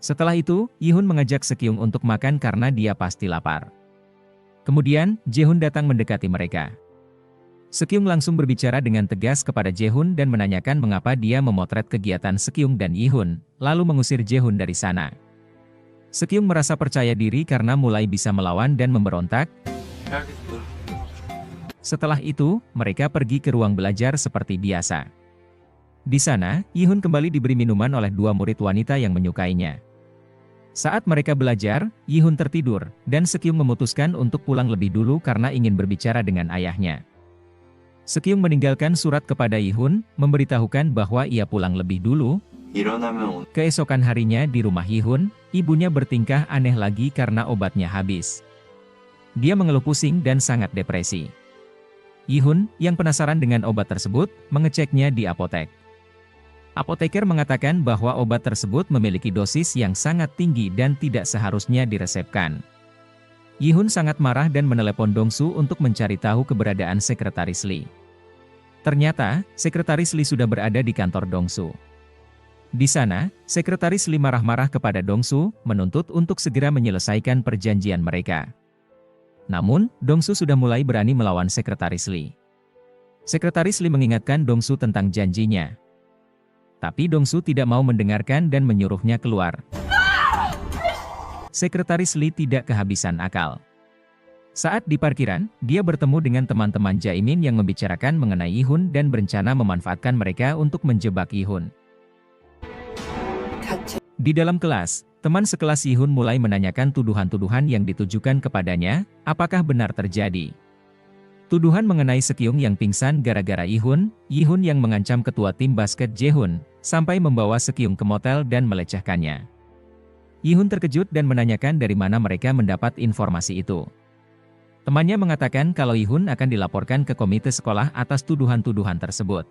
Setelah itu, Yi-hun mengajak Sekyung untuk makan karena dia pasti lapar. Kemudian, Jae-hun datang mendekati mereka. Sekyung langsung berbicara dengan tegas kepada Jae-hun dan menanyakan mengapa dia memotret kegiatan Sekyung dan Yi-hun, lalu mengusir Jae-hun dari sana. Sekyung merasa percaya diri karena mulai bisa melawan dan memberontak. Setelah itu, mereka pergi ke ruang belajar seperti biasa. Di sana, Yi-hun kembali diberi minuman oleh dua murid wanita yang menyukainya. Saat mereka belajar, Yi-hun tertidur, dan Sekyung memutuskan untuk pulang lebih dulu karena ingin berbicara dengan ayahnya. Sekyung meninggalkan surat kepada Yi-hun, memberitahukan bahwa ia pulang lebih dulu. Keesokan harinya di rumah Yi-hun, ibunya bertingkah aneh lagi karena obatnya habis. Dia mengeluh pusing dan sangat depresi. Yi-hun, yang penasaran dengan obat tersebut, mengeceknya di apotek. Apoteker mengatakan bahwa obat tersebut memiliki dosis yang sangat tinggi dan tidak seharusnya diresepkan. Yi-hun sangat marah dan menelepon Dongsu untuk mencari tahu keberadaan sekretaris Lee. Ternyata, sekretaris Lee sudah berada di kantor Dongsu. Di sana, sekretaris Lee marah-marah kepada Dongsu, menuntut untuk segera menyelesaikan perjanjian mereka. Namun, Dongsu sudah mulai berani melawan sekretaris Lee. Sekretaris Lee mengingatkan Dongsu tentang janjinya. Tapi Dongsu tidak mau mendengarkan dan menyuruhnya keluar. Sekretaris Lee tidak kehabisan akal. Saat di parkiran, dia bertemu dengan teman-teman Jaemin yang membicarakan mengenai Yi-hun dan berencana memanfaatkan mereka untuk menjebak Yi-hun. Di dalam kelas, teman sekelas Yi-hun mulai menanyakan tuduhan-tuduhan yang ditujukan kepadanya, apakah benar terjadi. Tuduhan mengenai Sekyung yang pingsan gara-gara Yi-hun yang mengancam ketua tim basket Jae-hun, sampai membawa Sekyung ke motel dan melecehkannya. Yi-hun terkejut dan menanyakan dari mana mereka mendapat informasi itu. Temannya mengatakan kalau Yi-hun akan dilaporkan ke komite sekolah atas tuduhan-tuduhan tersebut.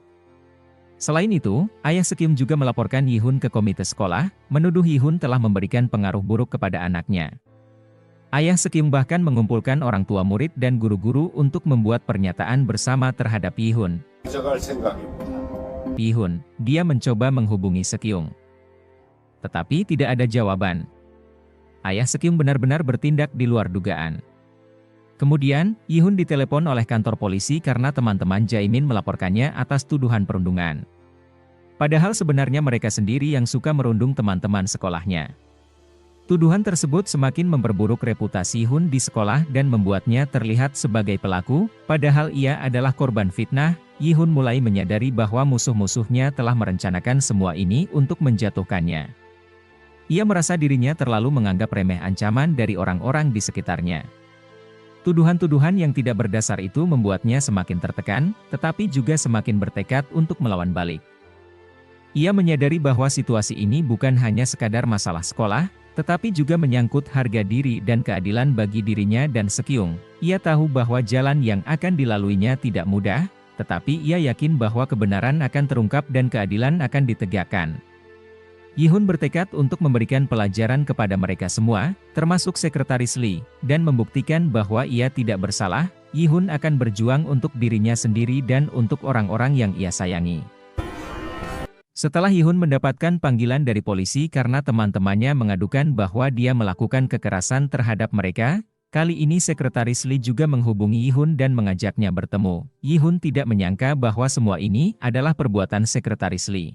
Selain itu, ayah Sekyung juga melaporkan Yi-hun ke komite sekolah, menuduh Yi-hun telah memberikan pengaruh buruk kepada anaknya. Ayah Sekyung bahkan mengumpulkan orang tua murid dan guru-guru untuk membuat pernyataan bersama terhadap Yi-hun. Dia mencoba menghubungi Sekyung. Tetapi tidak ada jawaban. Ayah Sekyung benar-benar bertindak di luar dugaan. Kemudian, Yi-hun ditelepon oleh kantor polisi karena teman-teman Jaemin melaporkannya atas tuduhan perundungan. Padahal sebenarnya mereka sendiri yang suka merundung teman-teman sekolahnya. Tuduhan tersebut semakin memperburuk reputasi Yi-hun di sekolah dan membuatnya terlihat sebagai pelaku, padahal ia adalah korban fitnah. Yi-hun mulai menyadari bahwa musuh-musuhnya telah merencanakan semua ini untuk menjatuhkannya. Ia merasa dirinya terlalu menganggap remeh ancaman dari orang-orang di sekitarnya. Tuduhan-tuduhan yang tidak berdasar itu membuatnya semakin tertekan, tetapi juga semakin bertekad untuk melawan balik. Ia menyadari bahwa situasi ini bukan hanya sekadar masalah sekolah, tetapi juga menyangkut harga diri dan keadilan bagi dirinya dan Sekyung. Ia tahu bahwa jalan yang akan dilaluinya tidak mudah, tetapi ia yakin bahwa kebenaran akan terungkap dan keadilan akan ditegakkan. Yihun bertekad untuk memberikan pelajaran kepada mereka semua, termasuk Sekretaris Lee, dan membuktikan bahwa ia tidak bersalah. Yihun akan berjuang untuk dirinya sendiri dan untuk orang-orang yang ia sayangi. Setelah Yihun mendapatkan panggilan dari polisi karena teman-temannya mengadukan bahwa dia melakukan kekerasan terhadap mereka, kali ini Sekretaris Lee juga menghubungi Yihun dan mengajaknya bertemu. Yihun tidak menyangka bahwa semua ini adalah perbuatan Sekretaris Lee.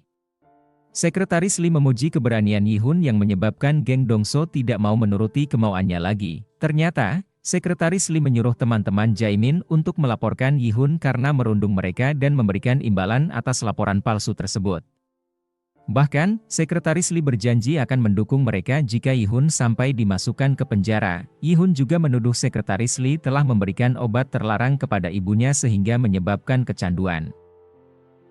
Sekretaris Lee memuji keberanian Yihun yang menyebabkan geng Dongso tidak mau menuruti kemauannya lagi. Ternyata, Sekretaris Lee menyuruh teman-teman Jaemin untuk melaporkan Yihun karena merundung mereka dan memberikan imbalan atas laporan palsu tersebut. Bahkan, Sekretaris Lee berjanji akan mendukung mereka jika Yihun sampai dimasukkan ke penjara. Yihun juga menuduh Sekretaris Lee telah memberikan obat terlarang kepada ibunya sehingga menyebabkan kecanduan.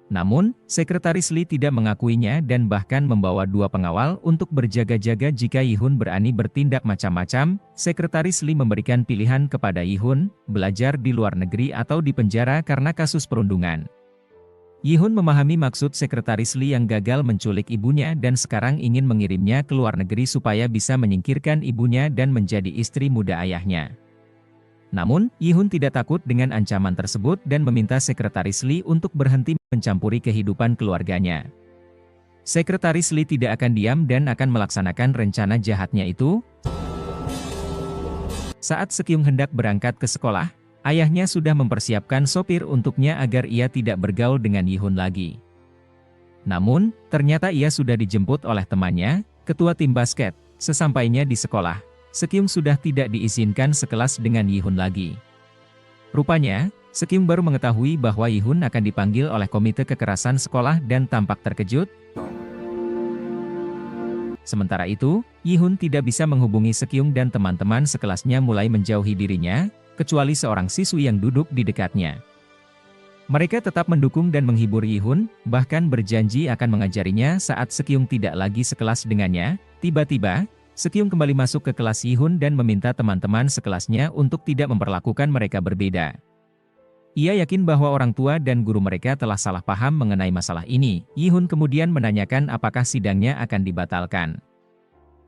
Namun, Sekretaris Lee tidak mengakuinya dan bahkan membawa 2 pengawal untuk berjaga-jaga jika Yihun berani bertindak macam-macam. Sekretaris Lee memberikan pilihan kepada Yihun, belajar di luar negeri atau di penjara karena kasus perundungan. Yihun memahami maksud Sekretaris Lee yang gagal menculik ibunya dan sekarang ingin mengirimnya ke luar negeri supaya bisa menyingkirkan ibunya dan menjadi istri muda ayahnya. Namun, Yihun tidak takut dengan ancaman tersebut dan meminta Sekretaris Lee untuk berhenti mencampuri kehidupan keluarganya. Sekretaris Lee tidak akan diam dan akan melaksanakan rencana jahatnya itu. Saat Sekyung hendak berangkat ke sekolah, ayahnya sudah mempersiapkan sopir untuknya agar ia tidak bergaul dengan Yihun lagi. Namun, ternyata ia sudah dijemput oleh temannya, ketua tim basket. Sesampainya di sekolah, Sekyung sudah tidak diizinkan sekelas dengan Yihun lagi. Rupanya, Sekyung baru mengetahui bahwa Yihun akan dipanggil oleh komite kekerasan sekolah dan tampak terkejut. Sementara itu, Yihun tidak bisa menghubungi Sekyung dan teman-teman sekelasnya mulai menjauhi dirinya, kecuali seorang siswi yang duduk di dekatnya. Mereka tetap mendukung dan menghibur Yihun, bahkan berjanji akan mengajarinya saat Sekyung tidak lagi sekelas dengannya. Tiba-tiba, Sekyung kembali masuk ke kelas Yihun dan meminta teman-teman sekelasnya untuk tidak memperlakukan mereka berbeda. Ia yakin bahwa orang tua dan guru mereka telah salah paham mengenai masalah ini. Yihun kemudian menanyakan apakah sidangnya akan dibatalkan.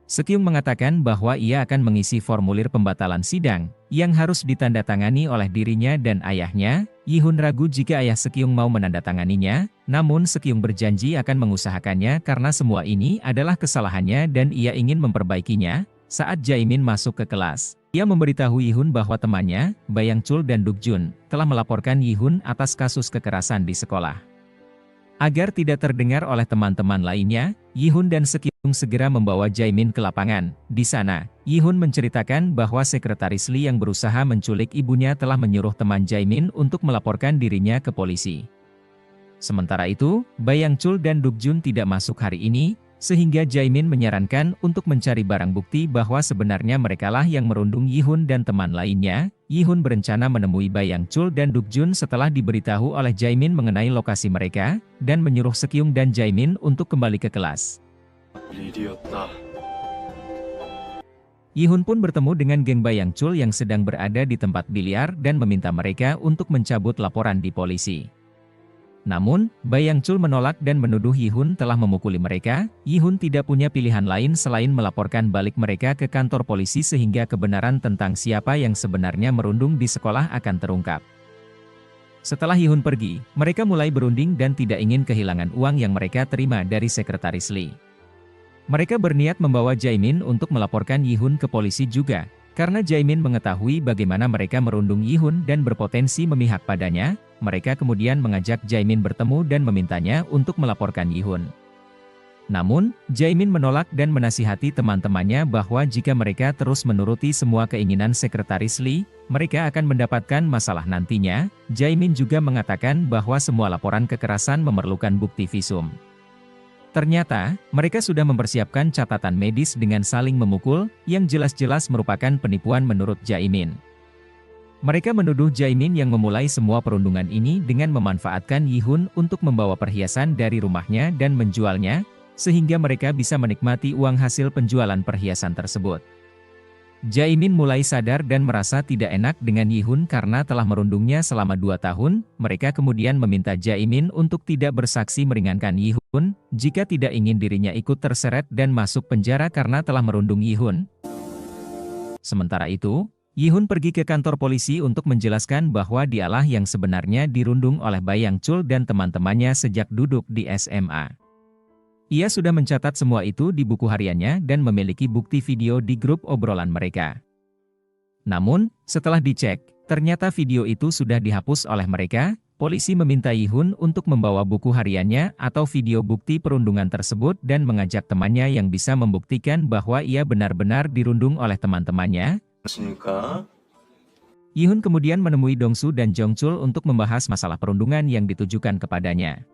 Sekyung mengatakan bahwa ia akan mengisi formulir pembatalan sidang, yang harus ditandatangani oleh dirinya dan ayahnya. Yihun ragu jika ayah Sekyung mau menandatanganinya, namun Sekyung berjanji akan mengusahakannya karena semua ini adalah kesalahannya dan ia ingin memperbaikinya. Saat Jaemin masuk ke kelas, ia memberitahu Yihun bahwa temannya, Bayang Chul dan Dukjun, telah melaporkan Yihun atas kasus kekerasan di sekolah. Agar tidak terdengar oleh teman-teman lainnya, Yihun dan Sekyung segera membawa Jaemin ke lapangan. Di sana, Yihun menceritakan bahwa Sekretaris Lee yang berusaha menculik ibunya telah menyuruh teman Jaemin untuk melaporkan dirinya ke polisi. Sementara itu, Bayang Chul dan Dukjun tidak masuk hari ini, sehingga Jaemin menyarankan untuk mencari barang bukti bahwa sebenarnya merekalah yang merundung Yihun dan teman lainnya. Yihun berencana menemui Bayang Chul dan Dukjun setelah diberitahu oleh Jaemin mengenai lokasi mereka, dan menyuruh Sekyung dan Jaemin untuk kembali ke kelas. Yihun pun bertemu dengan geng Bayang Chul yang sedang berada di tempat biliar dan meminta mereka untuk mencabut laporan di polisi. Namun, Bayang Chul menolak dan menuduh Yihun telah memukuli mereka. Yihun tidak punya pilihan lain selain melaporkan balik mereka ke kantor polisi sehingga kebenaran tentang siapa yang sebenarnya merundung di sekolah akan terungkap. Setelah Yihun pergi, mereka mulai berunding dan tidak ingin kehilangan uang yang mereka terima dari Sekretaris Lee. Mereka berniat membawa Jaemin untuk melaporkan Yihun ke polisi juga, karena Jaemin mengetahui bagaimana mereka merundung Yihun dan berpotensi memihak padanya. Mereka kemudian mengajak Jaemin bertemu dan memintanya untuk melaporkan Yihun. Namun, Jaemin menolak dan menasihati teman-temannya bahwa jika mereka terus menuruti semua keinginan Sekretaris Lee, mereka akan mendapatkan masalah nantinya. Jaemin juga mengatakan bahwa semua laporan kekerasan memerlukan bukti visum. Ternyata, mereka sudah mempersiapkan catatan medis dengan saling memukul, yang jelas-jelas merupakan penipuan menurut Jaemin. Mereka menuduh Jaemin yang memulai semua perundungan ini dengan memanfaatkan Yihun untuk membawa perhiasan dari rumahnya dan menjualnya, sehingga mereka bisa menikmati uang hasil penjualan perhiasan tersebut. Jae-min mulai sadar dan merasa tidak enak dengan Yi-hun karena telah merundungnya selama 2 tahun. Mereka kemudian meminta Jae-min untuk tidak bersaksi meringankan Yi-hun, jika tidak ingin dirinya ikut terseret dan masuk penjara karena telah merundung Yi-hun. Sementara itu, Yi-hun pergi ke kantor polisi untuk menjelaskan bahwa dialah yang sebenarnya dirundung oleh Bayang Chul dan teman-temannya sejak duduk di SMA. Ia sudah mencatat semua itu di buku hariannya dan memiliki bukti video di grup obrolan mereka. Namun, setelah dicek, ternyata video itu sudah dihapus oleh mereka. Polisi meminta Yi-hun untuk membawa buku hariannya atau video bukti perundungan tersebut dan mengajak temannya yang bisa membuktikan bahwa ia benar-benar dirundung oleh teman-temannya. Yi-hun kemudian menemui Dong-su dan Jong-chul untuk membahas masalah perundungan yang ditujukan kepadanya.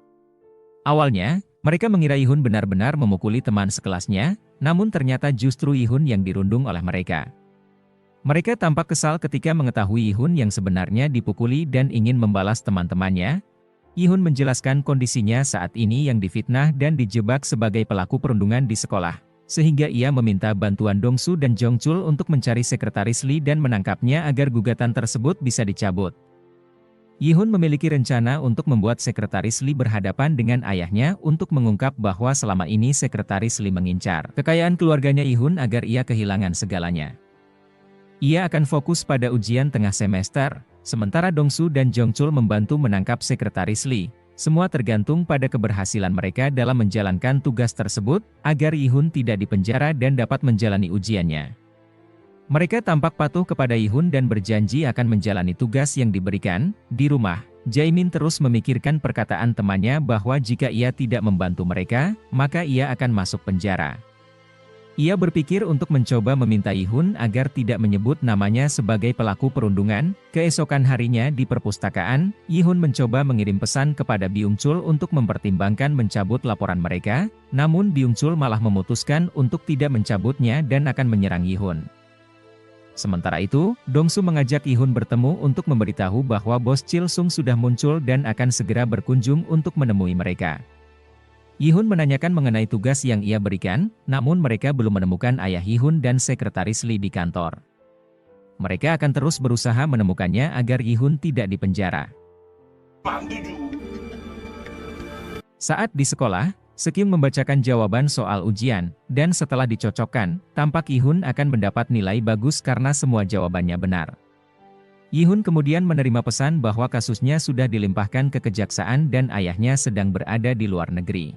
Awalnya, mereka mengira Yi-hun benar-benar memukuli teman sekelasnya, namun ternyata justru Yi-hun yang dirundung oleh mereka. Mereka tampak kesal ketika mengetahui Yi-hun yang sebenarnya dipukuli dan ingin membalas teman-temannya. Yi-hun menjelaskan kondisinya saat ini yang difitnah dan dijebak sebagai pelaku perundungan di sekolah, sehingga ia meminta bantuan Dong-su dan Jong-chul untuk mencari sekretaris Lee dan menangkapnya agar gugatan tersebut bisa dicabut. Yi-hun memiliki rencana untuk membuat sekretaris Lee berhadapan dengan ayahnya untuk mengungkap bahwa selama ini sekretaris Lee mengincar kekayaan keluarganya Yi-hun agar ia kehilangan segalanya. Ia akan fokus pada ujian tengah semester, sementara Dong-su dan Jong-chul membantu menangkap sekretaris Lee. Semua tergantung pada keberhasilan mereka dalam menjalankan tugas tersebut, agar Yi-hun tidak dipenjara dan dapat menjalani ujiannya. Mereka tampak patuh kepada Yi-hun dan berjanji akan menjalani tugas yang diberikan. Di rumah, Jae-min terus memikirkan perkataan temannya bahwa jika ia tidak membantu mereka, maka ia akan masuk penjara. Ia berpikir untuk mencoba meminta Yi-hun agar tidak menyebut namanya sebagai pelaku perundungan. Keesokan harinya di perpustakaan, Yi-hun mencoba mengirim pesan kepada Byung-chul untuk mempertimbangkan mencabut laporan mereka, namun Byung-chul malah memutuskan untuk tidak mencabutnya dan akan menyerang Yi-hun. Sementara itu, Dong-su mengajak Yi-hun bertemu untuk memberitahu bahwa bos Chil-sung sudah muncul dan akan segera berkunjung untuk menemui mereka. Yi-hun menanyakan mengenai tugas yang ia berikan, namun mereka belum menemukan ayah Yi-hun dan sekretaris Lee di kantor. Mereka akan terus berusaha menemukannya agar Yi-hun tidak dipenjara. Saat di sekolah, Sekyung membacakan jawaban soal ujian, dan setelah dicocokkan, tampak Yi-hun akan mendapat nilai bagus karena semua jawabannya benar. Yi-hun kemudian menerima pesan bahwa kasusnya sudah dilimpahkan ke kejaksaan dan ayahnya sedang berada di luar negeri.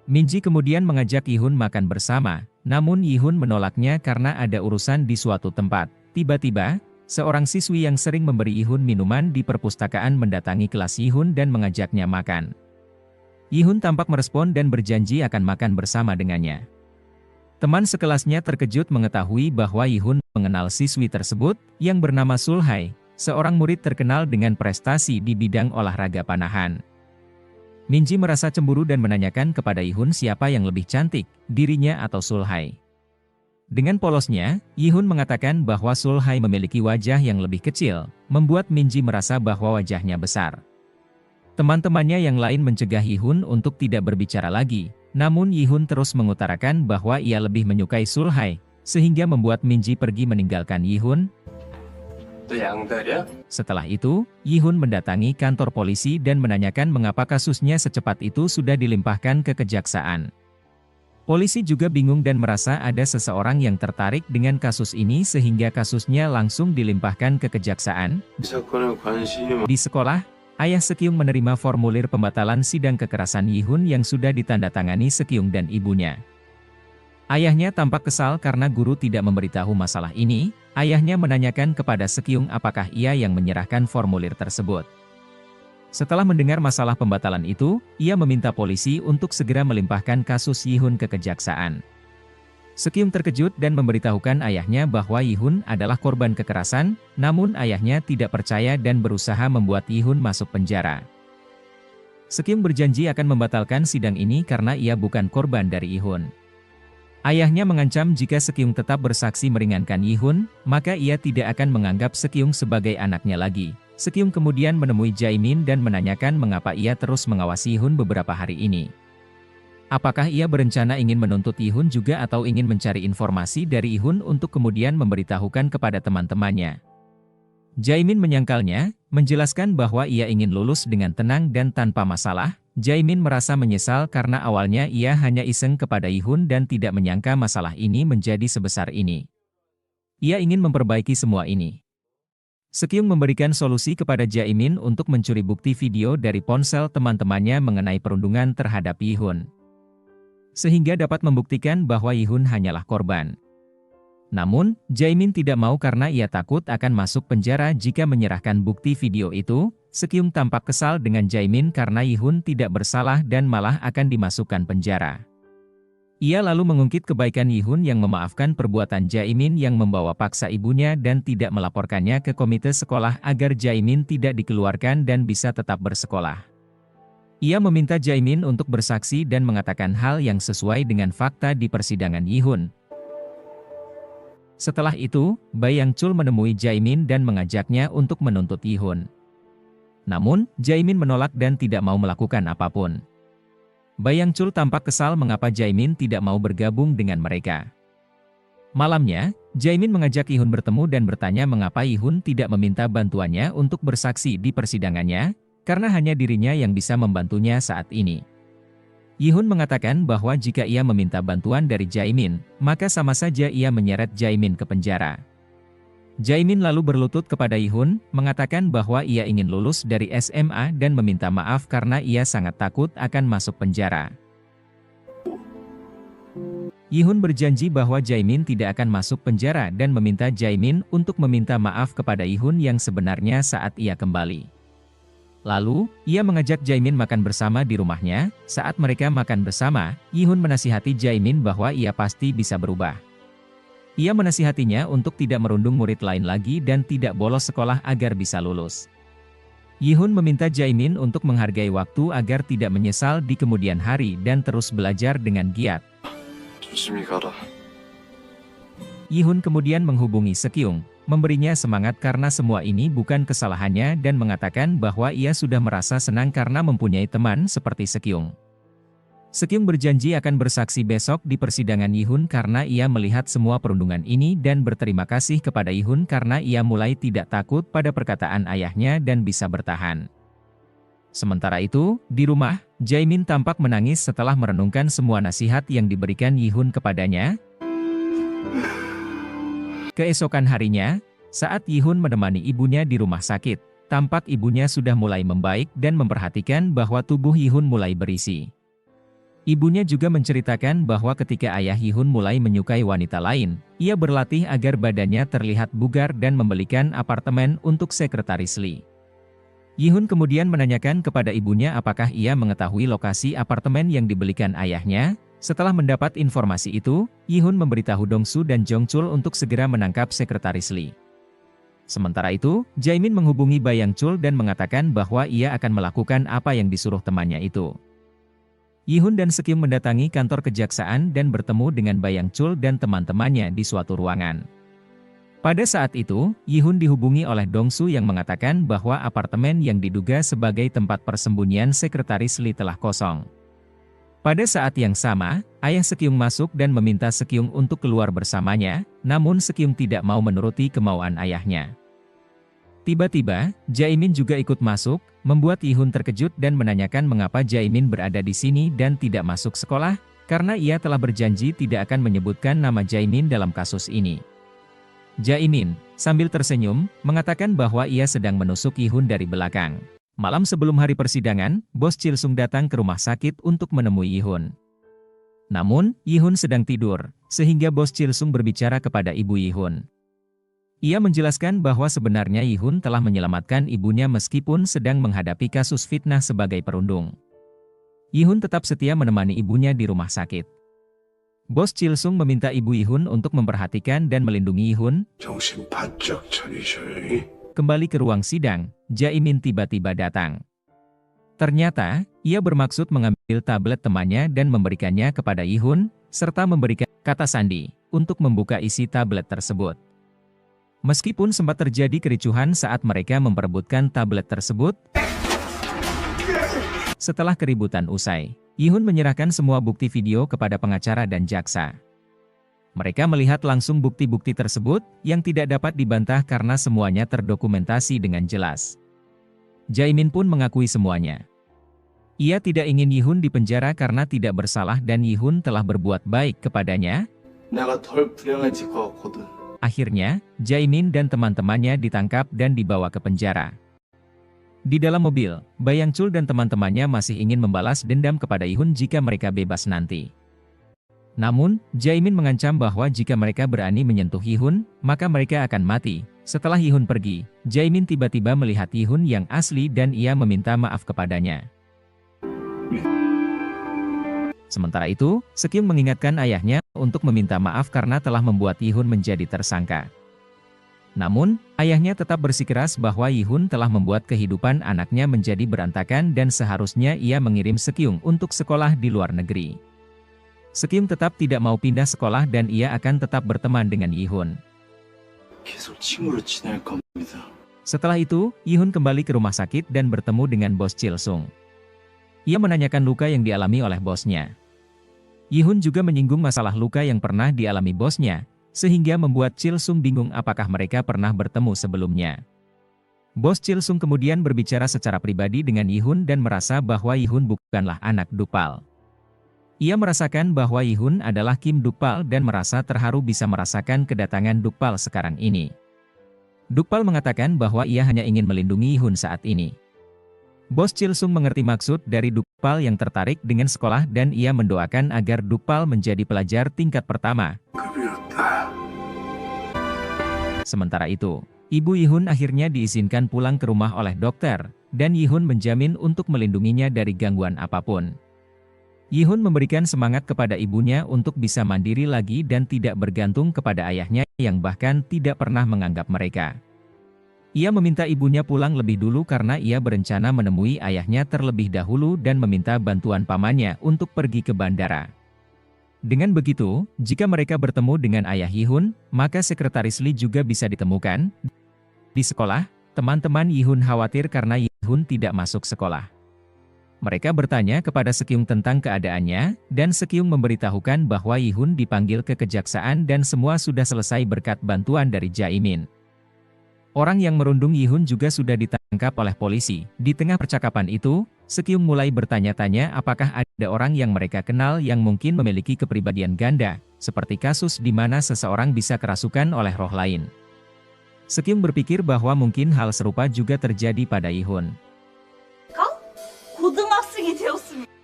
Minji kemudian mengajak Yi-hun makan bersama, namun Yi-hun menolaknya karena ada urusan di suatu tempat. Tiba-tiba, seorang siswi yang sering memberi Yi-hun minuman di perpustakaan mendatangi kelas Yi-hun dan mengajaknya makan. Yi-hun tampak merespon dan berjanji akan makan bersama dengannya. Teman sekelasnya terkejut mengetahui bahwa Yi-hun mengenal siswi tersebut, yang bernama Sul-hai, seorang murid terkenal dengan prestasi di bidang olahraga panahan. Minji merasa cemburu dan menanyakan kepada Yi-hun siapa yang lebih cantik, dirinya atau Sul-hai. Dengan polosnya, Yi-hun mengatakan bahwa Sul-hai memiliki wajah yang lebih kecil, membuat Minji merasa bahwa wajahnya besar. Teman-temannya yang lain mencegah Yi-hun untuk tidak berbicara lagi, namun Yi-hun terus mengutarakan bahwa ia lebih menyukai Sul-hai, sehingga membuat Minji pergi meninggalkan Yi-hun. Setelah itu, Yi-hun mendatangi kantor polisi dan menanyakan mengapa kasusnya secepat itu sudah dilimpahkan ke kejaksaan. Polisi juga bingung dan merasa ada seseorang yang tertarik dengan kasus ini sehingga kasusnya langsung dilimpahkan ke kejaksaan. Di sekolah, ayah Sekyung menerima formulir pembatalan sidang kekerasan Yi-hun yang sudah ditandatangani Sekyung dan ibunya. Ayahnya tampak kesal karena guru tidak memberitahu masalah ini. Ayahnya menanyakan kepada Sekyung apakah ia yang menyerahkan formulir tersebut. Setelah mendengar masalah pembatalan itu, ia meminta polisi untuk segera melimpahkan kasus Yi-hun ke kejaksaan. Sekyung terkejut dan memberitahukan ayahnya bahwa Yi-hun adalah korban kekerasan, namun ayahnya tidak percaya dan berusaha membuat Yi-hun masuk penjara. Sekyung berjanji akan membatalkan sidang ini karena ia bukan korban dari Yi-hun. Ayahnya mengancam jika Sekyung tetap bersaksi meringankan Yi-hun, maka ia tidak akan menganggap Sekyung sebagai anaknya lagi. Sekyung kemudian menemui Jae-min dan menanyakan mengapa ia terus mengawasi Yi-hun beberapa hari ini. Apakah ia berencana ingin menuntut Yihun juga atau ingin mencari informasi dari Yihun untuk kemudian memberitahukan kepada teman-temannya? Jaemin menyangkalnya, menjelaskan bahwa ia ingin lulus dengan tenang dan tanpa masalah. Jaemin merasa menyesal karena awalnya ia hanya iseng kepada Yihun dan tidak menyangka masalah ini menjadi sebesar ini. Ia ingin memperbaiki semua ini. Sekyung memberikan solusi kepada Jaemin untuk mencuri bukti video dari ponsel teman-temannya mengenai perundungan terhadap Yihun, sehingga dapat membuktikan bahwa Yihun hanyalah korban. Namun, Jaemin tidak mau karena ia takut akan masuk penjara jika menyerahkan bukti video itu. Sekyung tampak kesal dengan Jaemin karena Yihun tidak bersalah dan malah akan dimasukkan penjara. Ia lalu mengungkit kebaikan Yihun yang memaafkan perbuatan Jaemin yang membawa paksa ibunya dan tidak melaporkannya ke komite sekolah agar Jaemin tidak dikeluarkan dan bisa tetap bersekolah. Ia meminta Jaemin untuk bersaksi dan mengatakan hal yang sesuai dengan fakta di persidangan Yihun. Setelah itu, Bayang Chul menemui Jaemin dan mengajaknya untuk menuntut Yihun. Namun, Jaemin menolak dan tidak mau melakukan apapun. Bayang Chul tampak kesal mengapa Jaemin tidak mau bergabung dengan mereka. Malamnya, Jaemin mengajak Yihun bertemu dan bertanya mengapa Yihun tidak meminta bantuannya untuk bersaksi di persidangannya, karena hanya dirinya yang bisa membantunya saat ini. Yihun mengatakan bahwa jika ia meminta bantuan dari Jaemin, maka sama saja ia menyeret Jaemin ke penjara. Jaemin lalu berlutut kepada Yihun, mengatakan bahwa ia ingin lulus dari SMA dan meminta maaf karena ia sangat takut akan masuk penjara. Yihun berjanji bahwa Jaemin tidak akan masuk penjara dan meminta Jaemin untuk meminta maaf kepada Yihun yang sebenarnya saat ia kembali. Lalu, ia mengajak Jaemin makan bersama di rumahnya. Saat mereka makan bersama, Yihun menasihati Jaemin bahwa ia pasti bisa berubah. Ia menasihatinya untuk tidak merundung murid lain lagi dan tidak bolos sekolah agar bisa lulus. Yihun meminta Jaemin untuk menghargai waktu agar tidak menyesal di kemudian hari dan terus belajar dengan giat. Yihun kemudian menghubungi Sekyung, memberinya semangat karena semua ini bukan kesalahannya dan mengatakan bahwa ia sudah merasa senang karena mempunyai teman seperti Sekyung. Sekyung berjanji akan bersaksi besok di persidangan Yihun karena ia melihat semua perundungan ini dan berterima kasih kepada Yihun karena ia mulai tidak takut pada perkataan ayahnya dan bisa bertahan. Sementara itu, di rumah, Jaemin tampak menangis setelah merenungkan semua nasihat yang diberikan Yihun kepadanya. Keesokan harinya, saat Yihun menemani ibunya di rumah sakit, tampak ibunya sudah mulai membaik dan memperhatikan bahwa tubuh Yihun mulai berisi. Ibunya juga menceritakan bahwa ketika ayah Yihun mulai menyukai wanita lain, ia berlatih agar badannya terlihat bugar dan membelikan apartemen untuk sekretaris Lee. Yihun kemudian menanyakan kepada ibunya apakah ia mengetahui lokasi apartemen yang dibelikan ayahnya. Setelah mendapat informasi itu, Yihun memberitahu Dongsu dan Jongchul untuk segera menangkap sekretaris Lee. Sementara itu, Jaemin menghubungi Bayang Chul dan mengatakan bahwa ia akan melakukan apa yang disuruh temannya itu. Yihun dan Sekyung mendatangi kantor kejaksaan dan bertemu dengan Bayang Chul dan teman-temannya di suatu ruangan. Pada saat itu, Yihun dihubungi oleh Dongsu yang mengatakan bahwa apartemen yang diduga sebagai tempat persembunyian sekretaris Lee telah kosong. Pada saat yang sama, ayah Sekyung masuk dan meminta Sekyung untuk keluar bersamanya, namun Sekyung tidak mau menuruti kemauan ayahnya. Tiba-tiba, Jaemin juga ikut masuk, membuat Yihun terkejut dan menanyakan mengapa Jaemin berada di sini dan tidak masuk sekolah, karena ia telah berjanji tidak akan menyebutkan nama Jaemin dalam kasus ini. Jaemin, sambil tersenyum, mengatakan bahwa ia sedang menusuk Yihun dari belakang. Malam sebelum hari persidangan, Bos Chilsung datang ke rumah sakit untuk menemui Yihun. Namun, Yihun sedang tidur, sehingga Bos Chilsung berbicara kepada ibu Yihun. Ia menjelaskan bahwa sebenarnya Yihun telah menyelamatkan ibunya meskipun sedang menghadapi kasus fitnah sebagai perundung. Yihun tetap setia menemani ibunya di rumah sakit. Bos Chilsung meminta ibu Yihun untuk memperhatikan dan melindungi Yihun. Kembali ke ruang sidang, Jaemin tiba-tiba datang. Ternyata, ia bermaksud mengambil tablet temannya dan memberikannya kepada Yihun, serta memberikan kata sandi untuk membuka isi tablet tersebut. Meskipun sempat terjadi kericuhan saat mereka memperebutkan tablet tersebut, setelah keributan usai, Yihun menyerahkan semua bukti video kepada pengacara dan jaksa. Mereka melihat langsung bukti-bukti tersebut, yang tidak dapat dibantah karena semuanya terdokumentasi dengan jelas. Jae-min pun mengakui semuanya. Ia tidak ingin Yihun dipenjara karena tidak bersalah dan Yihun telah berbuat baik kepadanya. 내가 덜 불행해질 것 같거든. Akhirnya, Jae-min dan teman-temannya ditangkap dan dibawa ke penjara. Di dalam mobil, Bayang Chul dan teman-temannya masih ingin membalas dendam kepada Yihun jika mereka bebas nanti. Namun, Jae-min mengancam bahwa jika mereka berani menyentuh Yihun, maka mereka akan mati. Setelah Yihun pergi, Jae-min tiba-tiba melihat Yihun yang asli dan ia meminta maaf kepadanya. Sementara itu, Sekyung mengingatkan ayahnya untuk meminta maaf karena telah membuat Yihun menjadi tersangka. Namun, ayahnya tetap bersikeras bahwa Yihun telah membuat kehidupan anaknya menjadi berantakan dan seharusnya ia mengirim Sekyung untuk sekolah di luar negeri. Sekyung tetap tidak mau pindah sekolah dan ia akan tetap berteman dengan Yihun. 계속 친구로 지낼 겁니다. Setelah itu, Yihun kembali ke rumah sakit dan bertemu dengan bos Chil-sung. Ia menanyakan luka yang dialami oleh bosnya. Yihun juga menyinggung masalah luka yang pernah dialami bosnya, sehingga membuat Chil-sung bingung apakah mereka pernah bertemu sebelumnya. Bos Chil-sung kemudian berbicara secara pribadi dengan Yihun dan merasa bahwa Yihun bukanlah anak Dukpal. Ia merasakan bahwa Yihun adalah Kim Dukpal dan merasa terharu bisa merasakan kedatangan Dukpal sekarang ini. Dukpal mengatakan bahwa ia hanya ingin melindungi Yihun saat ini. Bos Chil-sung mengerti maksud dari Dukpal yang tertarik dengan sekolah dan ia mendoakan agar Dukpal menjadi pelajar tingkat pertama. Sementara itu, ibu Yihun akhirnya diizinkan pulang ke rumah oleh dokter, dan Yihun menjamin untuk melindunginya dari gangguan apapun. Yihun memberikan semangat kepada ibunya untuk bisa mandiri lagi dan tidak bergantung kepada ayahnya yang bahkan tidak pernah menganggap mereka. Ia meminta ibunya pulang lebih dulu karena ia berencana menemui ayahnya terlebih dahulu dan meminta bantuan pamannya untuk pergi ke bandara. Dengan begitu, jika mereka bertemu dengan ayah Yihun, maka sekretaris Lee juga bisa ditemukan. Di sekolah, teman-teman Yihun khawatir karena Yihun tidak masuk sekolah. Mereka bertanya kepada Sekyung tentang keadaannya, dan Sekyung memberitahukan bahwa Yihun dipanggil ke kejaksaan dan semua sudah selesai berkat bantuan dari Jae-min. Orang yang merundung Yihun juga sudah ditangkap oleh polisi. Di tengah percakapan itu, Sekyung mulai bertanya-tanya apakah ada orang yang mereka kenal yang mungkin memiliki kepribadian ganda, seperti kasus di mana seseorang bisa kerasukan oleh roh lain. Sekyung berpikir bahwa mungkin hal serupa juga terjadi pada Yihun.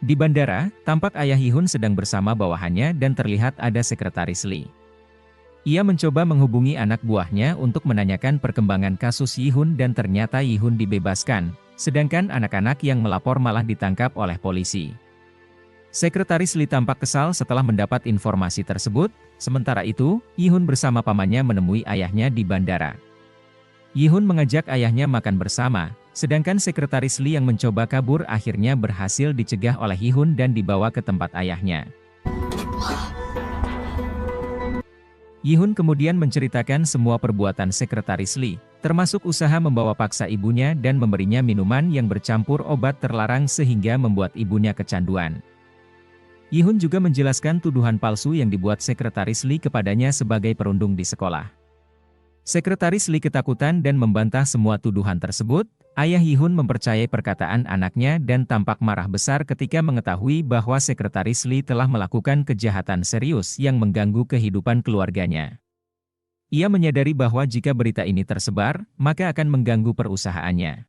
Di bandara, tampak ayah Yihun sedang bersama bawahannya dan terlihat ada sekretaris Lee. Ia mencoba menghubungi anak buahnya untuk menanyakan perkembangan kasus Yihun dan ternyata Yihun dibebaskan, sedangkan anak-anak yang melapor malah ditangkap oleh polisi. Sekretaris Lee tampak kesal setelah mendapat informasi tersebut, sementara itu, Yihun bersama pamannya menemui ayahnya di bandara. Yihun mengajak ayahnya makan bersama, sedangkan sekretaris Lee yang mencoba kabur akhirnya berhasil dicegah oleh Yihun dan dibawa ke tempat ayahnya. Yihun kemudian menceritakan semua perbuatan sekretaris Lee, termasuk usaha membawa paksa ibunya dan memberinya minuman yang bercampur obat terlarang sehingga membuat ibunya kecanduan. Yihun juga menjelaskan tuduhan palsu yang dibuat sekretaris Lee kepadanya sebagai perundung di sekolah. Sekretaris Lee ketakutan dan membantah semua tuduhan tersebut. Ayah Yihun mempercayai perkataan anaknya dan tampak marah besar ketika mengetahui bahwa sekretaris Lee telah melakukan kejahatan serius yang mengganggu kehidupan keluarganya. Ia menyadari bahwa jika berita ini tersebar, maka akan mengganggu perusahaannya.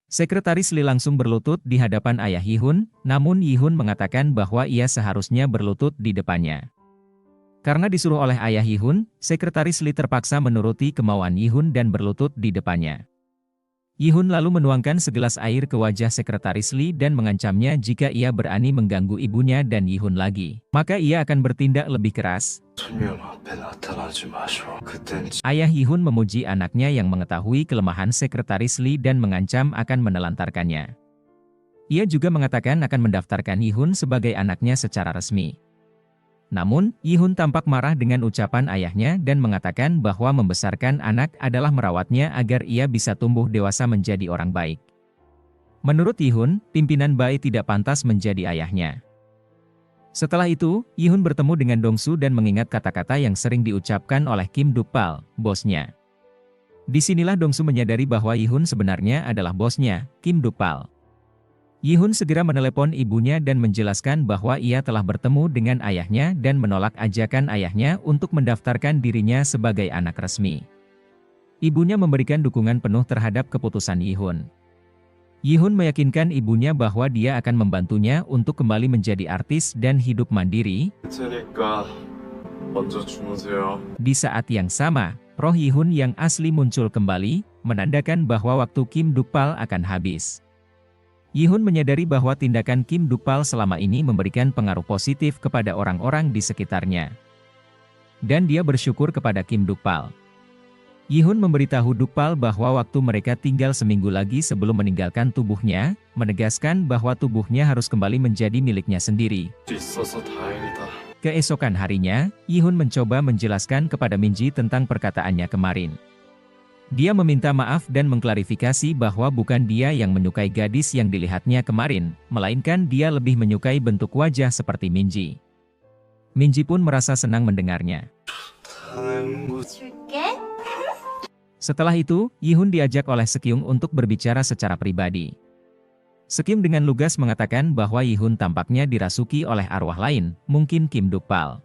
Sekretaris Lee langsung berlutut di hadapan ayah Yihun, namun Yihun mengatakan bahwa ia seharusnya berlutut di depannya. Karena disuruh oleh ayah Yihun, sekretaris Lee terpaksa menuruti kemauan Yihun dan berlutut di depannya. Yihun lalu menuangkan segelas air ke wajah sekretaris Lee dan mengancamnya jika ia berani mengganggu ibunya dan Yihun lagi, maka ia akan bertindak lebih keras. Ayah Yihun memuji anaknya yang mengetahui kelemahan sekretaris Lee dan mengancam akan menelantarkannya. Ia juga mengatakan akan mendaftarkan Yihun sebagai anaknya secara resmi. Namun, Yihun tampak marah dengan ucapan ayahnya dan mengatakan bahwa membesarkan anak adalah merawatnya agar ia bisa tumbuh dewasa menjadi orang baik. Menurut Yihun, pimpinan Bae tidak pantas menjadi ayahnya. Setelah itu, Yihun bertemu dengan Dongsu dan mengingat kata-kata yang sering diucapkan oleh Kim Dukpal, bosnya. Disinilah Dongsu menyadari bahwa Yihun sebenarnya adalah bosnya, Kim Dukpal. Yihun segera menelepon ibunya dan menjelaskan bahwa ia telah bertemu dengan ayahnya dan menolak ajakan ayahnya untuk mendaftarkan dirinya sebagai anak resmi. Ibunya memberikan dukungan penuh terhadap keputusan Yihun. Yihun meyakinkan ibunya bahwa dia akan membantunya untuk kembali menjadi artis dan hidup mandiri. 테니까 먼저 주무세요. Di saat yang sama, roh Yihun yang asli muncul kembali, menandakan bahwa waktu Kim Dukpal akan habis. Yihun menyadari bahwa tindakan Kim Dukpal selama ini memberikan pengaruh positif kepada orang-orang di sekitarnya. Dan dia bersyukur kepada Kim Dukpal. Yihun memberitahu Dukpal bahwa waktu mereka tinggal seminggu lagi sebelum meninggalkan tubuhnya, menegaskan bahwa tubuhnya harus kembali menjadi miliknya sendiri. 있어서 다행이다. Keesokan harinya, Yihun mencoba menjelaskan kepada Minji tentang perkataannya kemarin. Dia meminta maaf dan mengklarifikasi bahwa bukan dia yang menyukai gadis yang dilihatnya kemarin, melainkan dia lebih menyukai bentuk wajah seperti Minji. Minji pun merasa senang mendengarnya. 줄게. Setelah itu, Yihun diajak oleh Sekyung untuk berbicara secara pribadi. Sekyung dengan lugas mengatakan bahwa Yihun tampaknya dirasuki oleh arwah lain, mungkin Kim Dukpal.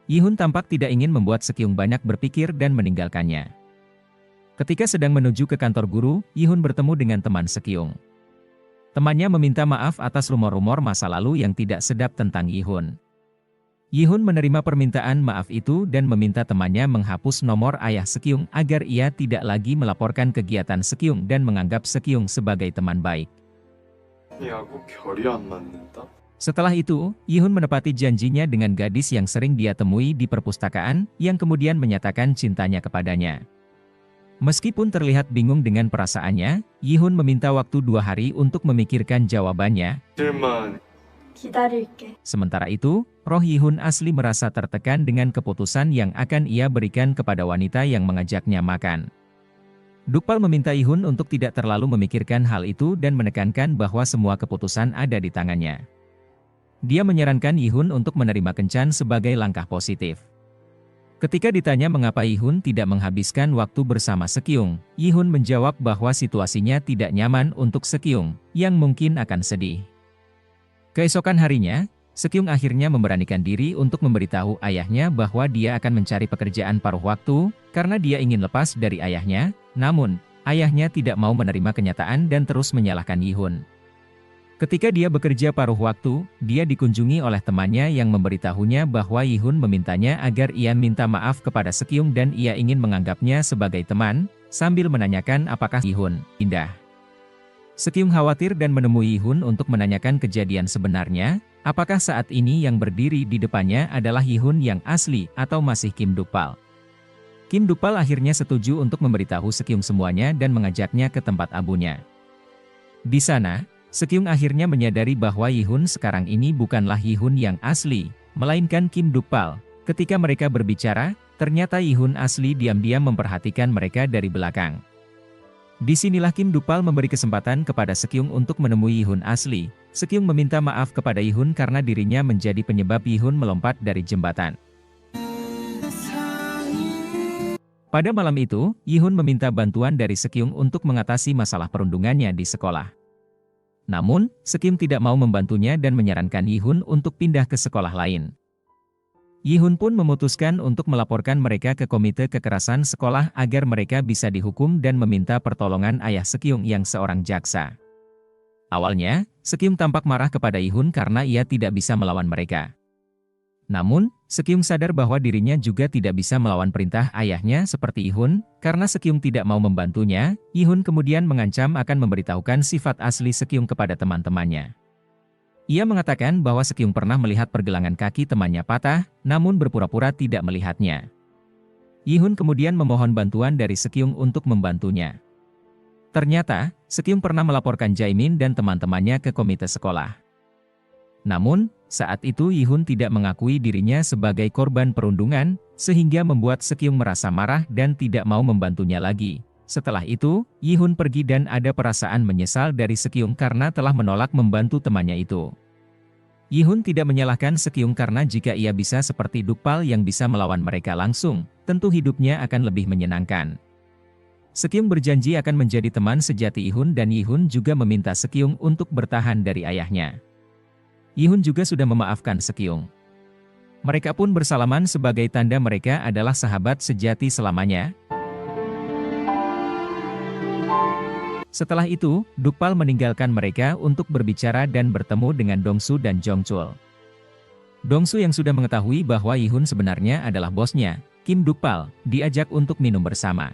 Yihun tampak tidak ingin membuat Sekyung banyak berpikir dan meninggalkannya. Ketika sedang menuju ke kantor guru, Yihun bertemu dengan teman Sekyung. Temannya meminta maaf atas rumor-rumor masa lalu yang tidak sedap tentang Yihun. Yihun menerima permintaan maaf itu dan meminta temannya menghapus nomor ayah Sekyung agar ia tidak lagi melaporkan kegiatan Sekyung dan menganggap Sekyung sebagai teman baik. 야구 결이 안 맞는다. Setelah itu, Yihun menepati janjinya dengan gadis yang sering dia temui di perpustakaan, yang kemudian menyatakan cintanya kepadanya. Meskipun terlihat bingung dengan perasaannya, Yihun meminta waktu 2 hari untuk memikirkan jawabannya. 실만 기다릴게. Sementara itu, roh Yihun asli merasa tertekan dengan keputusan yang akan ia berikan kepada wanita yang mengajaknya makan. Dukpal meminta Yihun untuk tidak terlalu memikirkan hal itu dan menekankan bahwa semua keputusan ada di tangannya. Dia menyarankan Yihun untuk menerima kencan sebagai langkah positif. Ketika ditanya mengapa Yihun tidak menghabiskan waktu bersama Sekyung, Yihun menjawab bahwa situasinya tidak nyaman untuk Sekyung, yang mungkin akan sedih. Keesokan harinya, Sekyung akhirnya memberanikan diri untuk memberitahu ayahnya bahwa dia akan mencari pekerjaan paruh waktu, karena dia ingin lepas dari ayahnya, namun, ayahnya tidak mau menerima kenyataan dan terus menyalahkan Yihun. Ketika dia bekerja paruh waktu, dia dikunjungi oleh temannya yang memberitahunya bahwa Yihun memintanya agar ia minta maaf kepada Sekyung dan ia ingin menganggapnya sebagai teman, sambil menanyakan apakah Yihun pindah. Sekyung khawatir dan menemui Yihun untuk menanyakan kejadian sebenarnya, apakah saat ini yang berdiri di depannya adalah Yihun yang asli atau masih Kim Dukpal. Kim Dukpal akhirnya setuju untuk memberitahu Sekyung semuanya dan mengajaknya ke tempat abunya. Di sana, Sekyung akhirnya menyadari bahwa Yihun sekarang ini bukanlah Yihun yang asli, melainkan Kim Dukpal. Ketika mereka berbicara, ternyata Yihun asli diam-diam memperhatikan mereka dari belakang. Disinilah Kim Dukpal memberi kesempatan kepada Sekyung untuk menemui Yihun asli. Sekyung meminta maaf kepada Yihun karena dirinya menjadi penyebab Yihun melompat dari jembatan. Pada malam itu, Yihun meminta bantuan dari Sekyung untuk mengatasi masalah perundungannya di sekolah. Namun, Sekyung tidak mau membantunya dan menyarankan Yihun untuk pindah ke sekolah lain. Yihun pun memutuskan untuk melaporkan mereka ke komite kekerasan sekolah agar mereka bisa dihukum dan meminta pertolongan ayah Sekyung yang seorang jaksa. Awalnya, Sekyung tampak marah kepada Yihun karena ia tidak bisa melawan mereka. Namun, Sekyung sadar bahwa dirinya juga tidak bisa melawan perintah ayahnya seperti Yihun, karena Sekyung tidak mau membantunya. Yihun kemudian mengancam akan memberitahukan sifat asli Sekyung kepada teman-temannya. Ia mengatakan bahwa Sekyung pernah melihat pergelangan kaki temannya patah, namun berpura-pura tidak melihatnya. Yihun kemudian memohon bantuan dari Sekyung untuk membantunya. Ternyata, Sekyung pernah melaporkan Jaemin dan teman-temannya ke komite sekolah. Namun, saat itu Yihun tidak mengakui dirinya sebagai korban perundungan, sehingga membuat Sekyung merasa marah dan tidak mau membantunya lagi. Setelah itu, Yi-hun pergi dan ada perasaan menyesal dari Sekyung karena telah menolak membantu temannya itu. Yi-hun tidak menyalahkan Sekyung karena jika ia bisa seperti Dukpal yang bisa melawan mereka langsung, tentu hidupnya akan lebih menyenangkan. Sekyung berjanji akan menjadi teman sejati Yi-hun dan Yi-hun juga meminta Sekyung untuk bertahan dari ayahnya. Yi-hun juga sudah memaafkan Sekyung. Mereka pun bersalaman sebagai tanda mereka adalah sahabat sejati selamanya. Setelah itu, Dukpal meninggalkan mereka untuk berbicara dan bertemu dengan Dongsu dan Jongchul. Dongsu yang sudah mengetahui bahwa Yi-hun sebenarnya adalah bosnya, Kim Dukpal, diajak untuk minum bersama.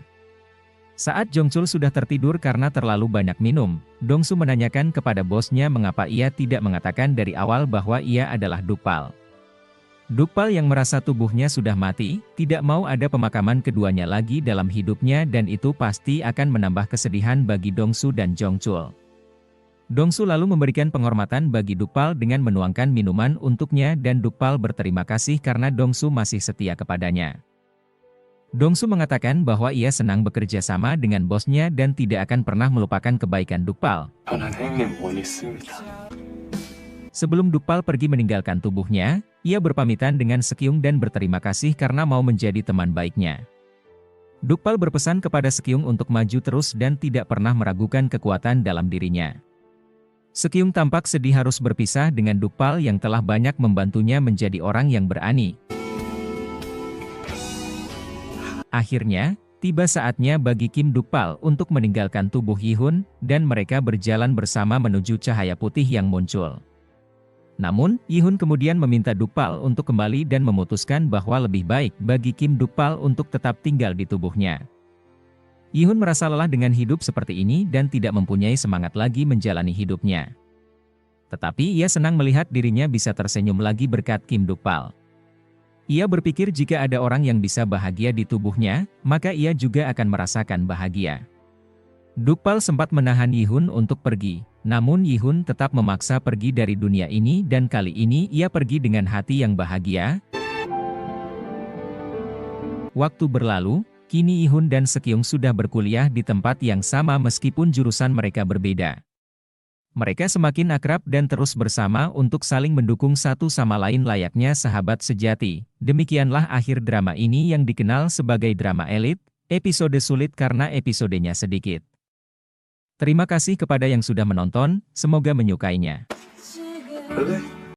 Saat Jongchul sudah tertidur karena terlalu banyak minum, Dongsu menanyakan kepada bosnya mengapa ia tidak mengatakan dari awal bahwa ia adalah Dukpal. Dukpal yang merasa tubuhnya sudah mati, tidak mau ada pemakaman keduanya lagi dalam hidupnya dan itu pasti akan menambah kesedihan bagi Dongsu dan Jongchul. Dongsu lalu memberikan penghormatan bagi Dukpal dengan menuangkan minuman untuknya dan Dukpal berterima kasih karena Dongsu masih setia kepadanya. Dongsu mengatakan bahwa ia senang bekerja sama dengan bosnya dan tidak akan pernah melupakan kebaikan Dukpal. 저는 형님 못 있습니다. Sebelum Dukpal pergi meninggalkan tubuhnya, ia berpamitan dengan Sekyung dan berterima kasih karena mau menjadi teman baiknya. Dukpal berpesan kepada Sekyung untuk maju terus dan tidak pernah meragukan kekuatan dalam dirinya. Sekyung tampak sedih harus berpisah dengan Dukpal yang telah banyak membantunya menjadi orang yang berani. Akhirnya, tiba saatnya bagi Kim Dukpal untuk meninggalkan tubuh Yi-hun, dan mereka berjalan bersama menuju cahaya putih yang muncul. Namun, Yi-hun kemudian meminta Dukpal untuk kembali dan memutuskan bahwa lebih baik bagi Kim Dukpal untuk tetap tinggal di tubuhnya. Yi-hun merasa lelah dengan hidup seperti ini dan tidak mempunyai semangat lagi menjalani hidupnya. Tetapi ia senang melihat dirinya bisa tersenyum lagi berkat Kim Dukpal. Ia berpikir jika ada orang yang bisa bahagia di tubuhnya, maka ia juga akan merasakan bahagia. Dukpal sempat menahan Yi-hun untuk pergi, namun Yi-hun tetap memaksa pergi dari dunia ini dan kali ini ia pergi dengan hati yang bahagia. Waktu berlalu, kini Yi-hun dan Sekyung sudah berkuliah di tempat yang sama meskipun jurusan mereka berbeda. Mereka semakin akrab dan terus bersama untuk saling mendukung satu sama lain layaknya sahabat sejati. Demikianlah akhir drama ini yang dikenal sebagai drama elit, episode sulit karena episodenya sedikit. Terima kasih kepada yang sudah menonton, semoga menyukainya. 그래?